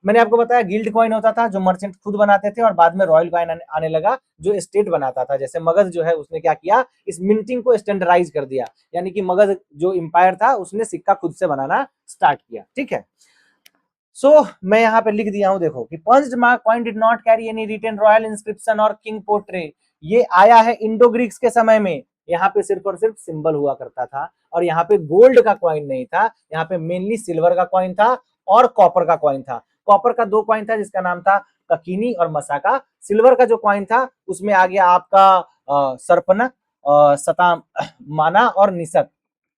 मैंने आपको बताया गिल्ड कॉइन होता था जो मर्चेंट खुद बनाते थे, और बाद में रॉयल कॉइन आने लगा जो स्टेट बनाता था। जैसे मगध जो है उसने क्या किया, इस मिंटिंग को स्टैंडर्डाइज कर दिया, यानी कि मगध जो इंपायर था उसने सिक्का खुद से बनाना स्टार्ट किया, ठीक है। मैं यहाँ पे लिख दिया हूं, देखो कि punched mark coin did not carry any written royal inscription और किंग पोर्ट्रे। ये आया है इंडो ग्रीक्स के समय में। यहाँ पे सिर्फ और सिर्फ सिंबल हुआ करता था, और यहाँ पे गोल्ड का कॉइन नहीं था, यहाँ पे मेनली सिल्वर का कॉइन था और कॉपर का कॉइन था। कॉपर का 2 कॉइन था जिसका नाम था ककीनी और मसाका। सिल्वर का जो कॉइन था उसमें आ गया आपका सरपना, सताम माना और निसक,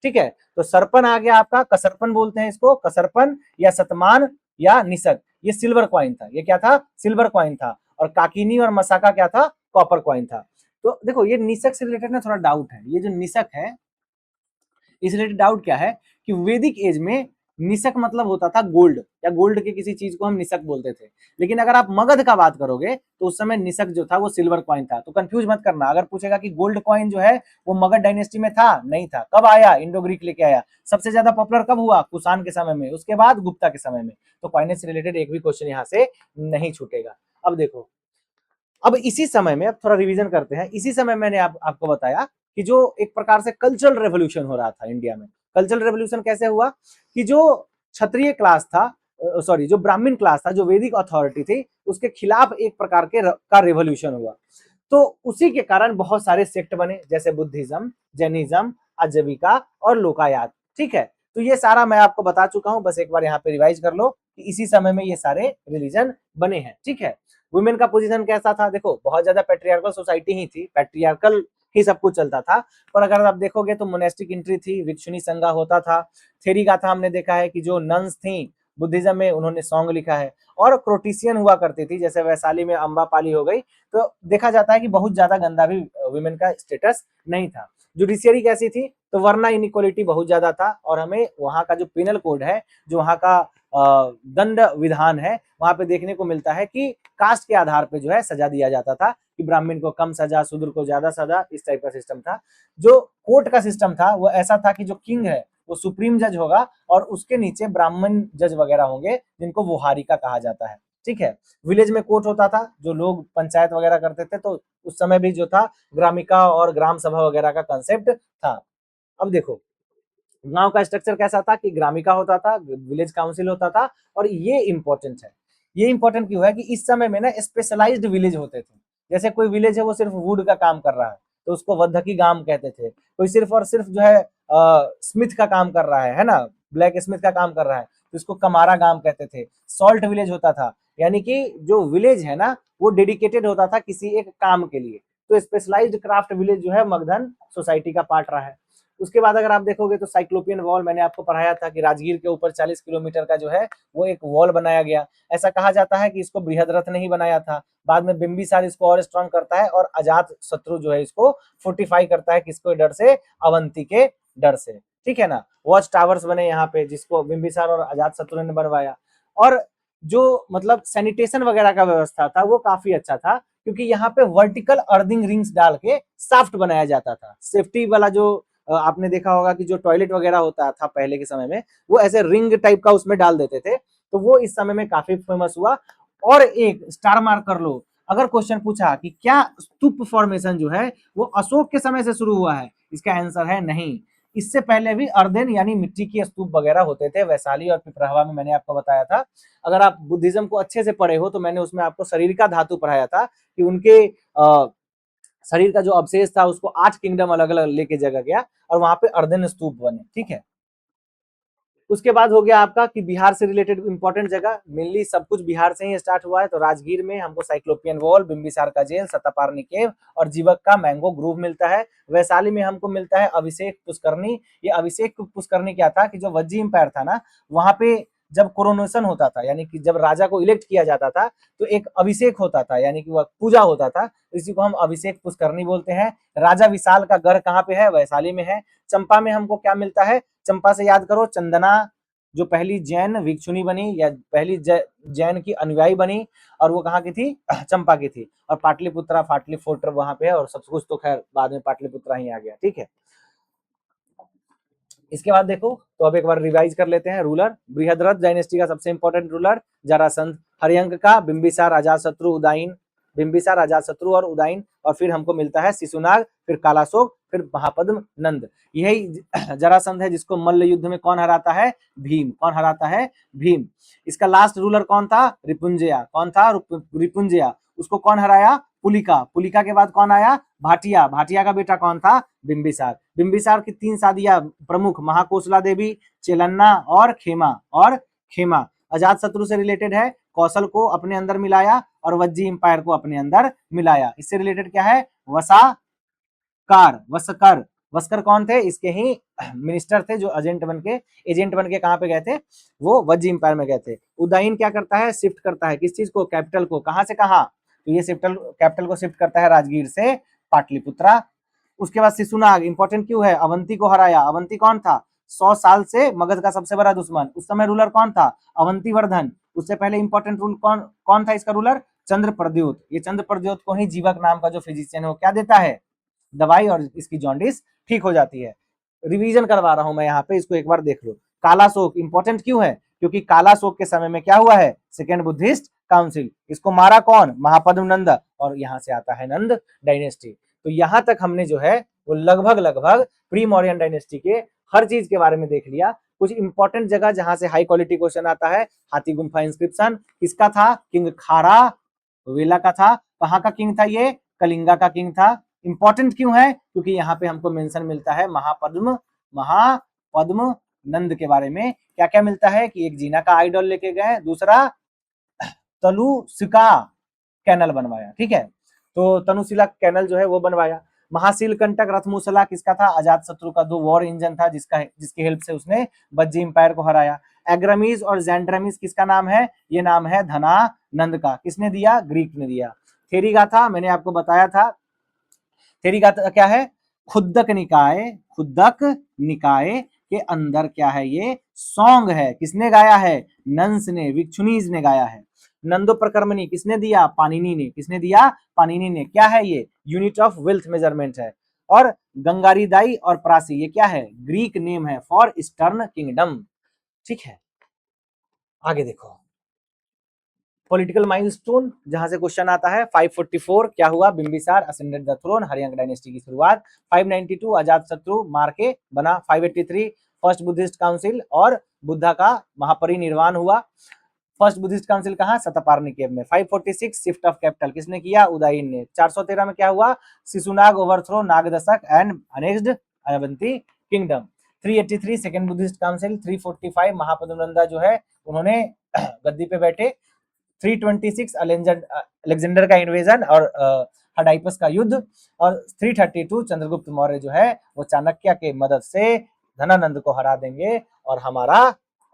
ठीक है। तो सरपन आ गया आपका, कसरपन बोलते हैं इसको, कसरपन या सतमान या निसक। ये सिल्वर कॉइन था, ये क्या था, सिल्वर कॉइन था। और काकिनी और मसाका क्या था, कॉपर कॉइन था। तो देखो ये निसक से रिलेटेड ना थोड़ा डाउट है। ये जो निसक है इस रिलेटेड डाउट क्या है कि वैदिक एज में निसक मतलब होता था गोल्ड, या गोल्ड के किसी चीज को हम निसक बोलते थे। लेकिन अगर आप मगध का बात करोगे तो उस समय निसक जो था वो सिल्वर कॉइन था। तो कंफ्यूज मत करना, अगर पूछेगा कि गोल्ड कॉइन जो है वो मगध डायनेस्टी में था, नहीं था। कब आया, इंडो ग्रीक लेके आया। सबसे ज्यादा पॉपुलर कब हुआ, कुषाण के समय में, उसके बाद गुप्ता के समय में। तो कॉइनेज से रिलेटेड एक भी क्वेश्चन यहाँ से नहीं छूटेगा। अब देखो, अब इसी समय में, अब थोड़ा रिवीजन करते हैं। इसी समय मैंने आपको बताया कि जो एक प्रकार से कल्चरल रेवोल्यूशन हो रहा था इंडिया में। कल्चरल रेवोल्यूशन कैसे हुआ कि जो क्षत्रिय क्लास था, सॉरी जो ब्राह्मण क्लास था, जो वैदिक अथॉरिटी थी, उसके खिलाफ एक प्रकार के का रेवोल्यूशन हुआ। तो उसी के कारण बहुत सारे सेक्ट बने, जैसे बुद्धिज्म, जैनिज्म, आजीविका और लोकायत, ठीक है। तो ये सारा मैं आपको बता चुका हूं, बस एक बार यहाँ पे रिवाइज कर लो कि इसी समय में ये सारे रिलीजन बने हैं, ठीक है। वुमेन का पोजीशन कैसा था, देखो बहुत ज्यादा पैट्रियार्कल सोसाइटी ही थी। पैट्रियार्कल ही सब कुछ चलता था। पर अगर आप देखोगे तो मोनेस्टिक एंट्री थी, भिक्षुणी संघा होता था, थेरी गाथा हमने देखा है कि जो नन्स थी बुद्धिज्म में उन्होंने सॉन्ग लिखा है, और क्रोटिशियन हुआ करती थी, जैसे वैशाली में अम्बापाली हो गई। तो देखा जाता है कि बहुत ज्यादा गंदा भी वुमेन का स्टेटस नहीं था। जुडिशियरी कैसी थी, तो वर्ना इनइक्वालिटी बहुत ज्यादा था, और हमें वहां का जो पिनल कोड है, जो वहां का दंड विधान है, वहां पे देखने को मिलता है कि कास्ट के आधार पे जो है सजा दिया जाता था, कि ब्राह्मण को कम सजा, शूद्र को ज्यादा सजा, इस टाइप का सिस्टम था। जो कोर्ट का सिस्टम था वो ऐसा था कि जो किंग है वो सुप्रीम जज होगा, और उसके नीचे ब्राह्मण जज वगैरह होंगे, जिनको वोहारिका कहा जाता है। ठीक है। विलेज में कोर्ट होता था, जो लोग पंचायत वगैरह करते थे, तो उस समय भी जो था ग्रामिका और ग्राम सभा वगैरह का कंसेप्ट था। अब देखो गांव का स्ट्रक्चर कैसा था, कि ग्रामिका होता था, विलेज काउंसिल होता था, और ये इंपॉर्टेंट है। ये इंपॉर्टेंट क्यों है कि इस समय में ना स्पेशलाइज्ड विलेज होते थे। जैसे कोई विलेज है वो सिर्फ वुड का काम कर रहा है, तो उसको वद्धकी गांव कहते थे। कोई सिर्फ और सिर्फ जो है स्मिथ का काम कर रहा है ना, ब्लैक स्मिथ का काम कर रहा है, तो इसको कमारा गांव कहते थे। सॉल्ट विलेज होता था, यानी कि जो विलेज है ना वो डेडिकेटेड होता था किसी एक काम के लिए। तो स्पेशलाइज्ड क्राफ्ट विलेज जो है मगधन सोसाइटी का पार्ट रहा है। उसके बाद अगर आप देखोगे तो साइक्लोपियन वॉल, मैंने आपको पढ़ाया था कि राजगीर के ऊपर 40 किलोमीटर का जो है वो एक वॉल बनाया गया। ऐसा कहा जाता है कि इसको बृहद्रथ ने ही बनाया था। बाद में बिंबिसार इसको और स्ट्रॉन्ग करता है, और अजात शत्रु जो है इसको फोर्टिफाई करता है, किसको डर से, अवंती के डर से। ठीक है ना। वॉच टावर्स बने यहाँ पे, जिसको बिंबिसार और अजात शत्रु ने बनवाया। और जो मतलब सैनिटेशन वगैरह का व्यवस्था था वो काफी अच्छा था, क्योंकि यहाँ पे वर्टिकल अर्थिंग रिंग्स डाल के साफ्ट बनाया जाता था। सेफ्टी वाला जो आपने देखा होगा कि जो टॉयलेट वगैरह होता था पहले के समय में, वो ऐसे रिंग टाइप का उसमें डाल देते थे, तो वो इस समय में काफी फेमस हुआ। और एक स्टार मार्क कर लो, अगर क्वेश्चन पूछा कि क्या स्तूप फॉर्मेशन जो है वो अशोक के समय से शुरू हुआ है, इसका आंसर है नहीं। इससे पहले भी अर्धन यानी मिट्टी की स्तूप वगैरह होते थे, वैशाली और पिपरावा में, मैंने आपको बताया था। अगर आप बुद्धिज्म को अच्छे से पढ़े हो तो मैंने उसमें आपको शरीर का धातु पढ़ाया था, कि उनके शरीर का जो अवशेष था उसको 8 किंगडम अलग अलग लेके जगह गया, और वहां पे अर्धन स्तूप बने। ठीक है। उसके बाद हो गया आपका कि बिहार से रिलेटेड इंपॉर्टेंट जगह, मेनली सब कुछ बिहार से ही स्टार्ट हुआ है। तो राजगीर में हमको साइक्लोपियन वॉल, बिंबिसार का जेल, सतापारनी केव और जीवक का मैंगो ग्रोव मिलता है। वैशाली में हमको मिलता है अभिषेक पुष्करनी। ये अभिषेक पुष्करनी क्या था कि जो वज्जी इंपायर था ना, वहां पे जब कोरोनेशन होता था, यानी कि जब राजा को इलेक्ट किया जाता था, तो एक अभिषेक होता था, यानी कि वह पूजा होता था, इसी को हम अभिषेक पुष्करनी बोलते हैं। राजा विशाल का गढ़ कहाँ पे है, वैशाली में है। चंपा में हमको क्या मिलता है, चंपा से याद करो चंदना, जो पहली जैन भिक्षुणी बनी, या पहली जैन की अनुयायी बनी, और वो कहाँ की थी, चंपा की थी। और पाटलिपुत्रा, पाटलिपुत्र वहां पे है, और सब कुछ तो खैर बाद में पाटलिपुत्रा ही आ गया। ठीक है। इसके बाद देखो, तो अब एक बार रिवाइज कर लेते हैं। रूलर, बृहद्रथ डायनेस्टी का सबसे इंपॉर्टेंट रूलर जरासंध, हरियंक का बिंबिसार, अजातशत्रु, उदयन, बिंबिसार, अजातशत्रु और उदयन, और फिर हमको मिलता है शिशुनाग, फिर कालाशोक, फिर महापद्म नंद। यही जरासंध है जिसको मल्ल युद्ध में कौन हराता है, भीम। कौन हराता है, भीम। इसका लास्ट रूलर कौन था, रिपुंजया। कौन था, रिपुंजया। उसको कौन हराया, पुलिका। पुलिका के बाद कौन आया, भाटिया। भाटिया का बेटा कौन था, बिंबिसार। बिंबिसार की 3 शादियां प्रमुख, महाकोशला देवी, चेलन्ना और खेमा। अजात शत्रु से रिलेटेड है, कौशल को अपने अंदर मिलाया और वज्जी इंपायर को अपने अंदर मिलाया। इससे रिलेटेड क्या है, वसकर। वस्कर कौन थे, इसके ही मिनिस्टर थे, जो एजेंट बन के कहां पे गए थे, वो वज्जी इंपायर में गए थे। उदयन क्या करता है, शिफ्ट करता है किस चीज को, कैपिटल को, कहां से कहां, तो ये कैपिटल को शिफ्ट करता है राजगीर से पाटलिपुत्रा। उसके बाद शिशुनाग इंपॉर्टेंट क्यों है, अवंती को हराया। अवंती कौन था, 100 साल से मगध का सबसे बड़ा दुश्मन। उस समय रूलर कौन था, अवंतीवर्धन। उससे पहले इंपॉर्टेंट रूल कौन था इसका रूलर, चंद्र प्रद्योत। ये चंद्र प्रद्योत को ही जीवक नाम का जो फिजिशियन है वो क्या देता है, दवाई, और इसकी जॉन्डिस ठीक हो जाती है। रिवीजन करवा रहा हूं मैं यहाँ पे, इसको एक बार देख लो। कालाशोक इंपॉर्टेंट क्यों है, क्योंकि कालाशोक के समय में क्या हुआ है, सेकेंड बुद्धिस्ट काउंसिल। इसको मारा कौन, महापद्म नंद, और यहाँ से आता है नंद डायनेस्टी। तो यहाँ तक हमने जो है वो लगभग प्री मौर्यन डायनेस्टी के हर चीज के बारे में देख लिया। कुछ इंपॉर्टेंट जगह जहां से हाई क्वालिटी क्वेश्चन आता है, हाथी गुम्फा इंस्क्रिप्शन किसका था, किंग खारा वेला का था। कहाँ का किंग था ये, कलिंगा का किंग था। इंपॉर्टेंट क्यों है, क्योंकि यहाँ पे हमको मेंशन मिलता है महापद्म नंद के बारे में। क्या क्या मिलता है कि एक जीना का आइडल लेके गए, दूसरा तलुसिका कैनल बनवाया। ठीक है, तो तनुशिला कैनल जो है वो बनवाया। महाशील कंटक रथमूसला किसका था? अजात शत्रु का। दो वॉर इंजन था जिसकी हेल्प से उसने बज्जी इंपायर को हराया। एग्रामीज और जैंड्रामीज किसका नाम है? ये नाम है धनानंद का। किसने दिया? ग्रीक ने दिया। थेरीगाथा मैंने आपको बताया था। थेरीगाथा क्या है? खुद्दक निकाय, खुद्दक निकाय के अंदर क्या है? ये सॉन्ग है। किसने गाया है? नंस ने, विक्षुनीज ने गाया है। नंदो प्रकर्मणी किसने दिया? पाणिनि ने। किसने दिया? पाणिनि ने। क्या है ये? यूनिट ऑफ वेल्थ मेजरमेंट है। और गंगारीदाई और प्रासी ये क्या है? ग्रीक नेम है फॉर ईस्टर्न किंगडम। ठीक है, आगे देखो पॉलिटिकल माइलस्टोन जहां से क्वेश्चन आता है। 544 क्या हुआ? Bimbisara ascended the throne, Haryanka dynasty की शुरुआत। 592 अजात शत्रु मार के बना। 583 फर्स्ट बुद्धिस्ट काउंसिल और बुद्धा का महापरिनिर्वाण हुआ। फर्स्ट बुद्धिस्ट काउंसिल कहाँ? सतपारनी केव में। 546 शिफ्ट ऑफ कैपिटल किसने किया? उदयन ने। 413 में क्या हुआ? Shishunaga overthrow Nagadashaka and annexed Avanti kingdom. 383 second Buddhist council. 345 Mahapadmananda जो है उन्होंने गद्दी पे बैठे। 326 अलेक्जेंडर का इन्वेजन और हडाइपस का युद्ध। और 332 चंद्रगुप्त मौर्य जो है वो चाणक्य के मदद से धनानंद को हरा देंगे और हमारा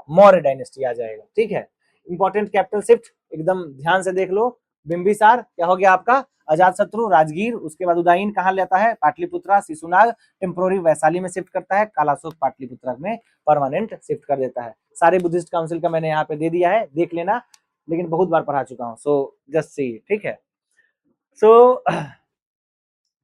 मौर्य डायनेस्टी आ जाएगा। ठीक है, इंपॉर्टेंट कैपिटल शिफ्ट एकदम ध्यान से देख लो। बिंबिसार क्या हो गया आपका? अजातशत्रु राजगीर। उसके बाद उदयन कहाँ लेता है? पाटलिपुत्रा। शिशुनाग टेम्पोररी वैशाली में शिफ्ट करता है। कालाशोक पाटलिपुत्रा में परमानेंट शिफ्ट कर देता है। सारे बुद्धिस्ट काउंसिल का मैंने यहाँ पे दे दिया है, देख लेना, लेकिन बहुत बार पढ़ा चुका हूँ, सो जस्ट सी। ठीक है, सो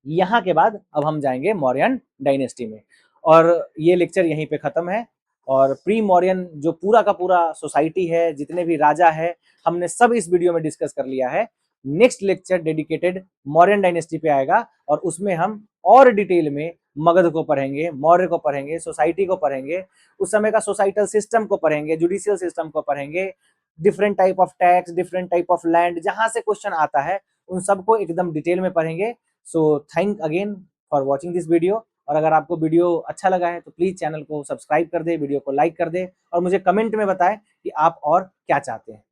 यहाँ के बाद अब हम जाएंगे मौर्यन डायनेस्टी में और ये लेक्चर यहीं पे खत्म है। और प्री मौर्यन जो पूरा का पूरा सोसाइटी है, जितने भी राजा है, हमने सब इस वीडियो में डिस्कस कर लिया है। Next lecture dedicated Mauryan dynasty पे आएगा और उसमें हम और डिटेल में मगध को पढ़ेंगे, मौर्य को पढ़ेंगे, सोसाइटी को पढ़ेंगे, उस समय का सोसाइटल सिस्टम को पढ़ेंगे, जुडिशियल सिस्टम को पढ़ेंगे, different type of tax, different type of land, जहां से क्वेश्चन आता है उन सबको एकदम डिटेल में पढ़ेंगे। So thank again for watching this video. और अगर आपको वीडियो अच्छा लगा है तो प्लीज चैनल को सब्सक्राइब कर दे, वीडियो को लाइक कर दे और मुझे कमेंट में बताएं कि आप और क्या चाहते हैं।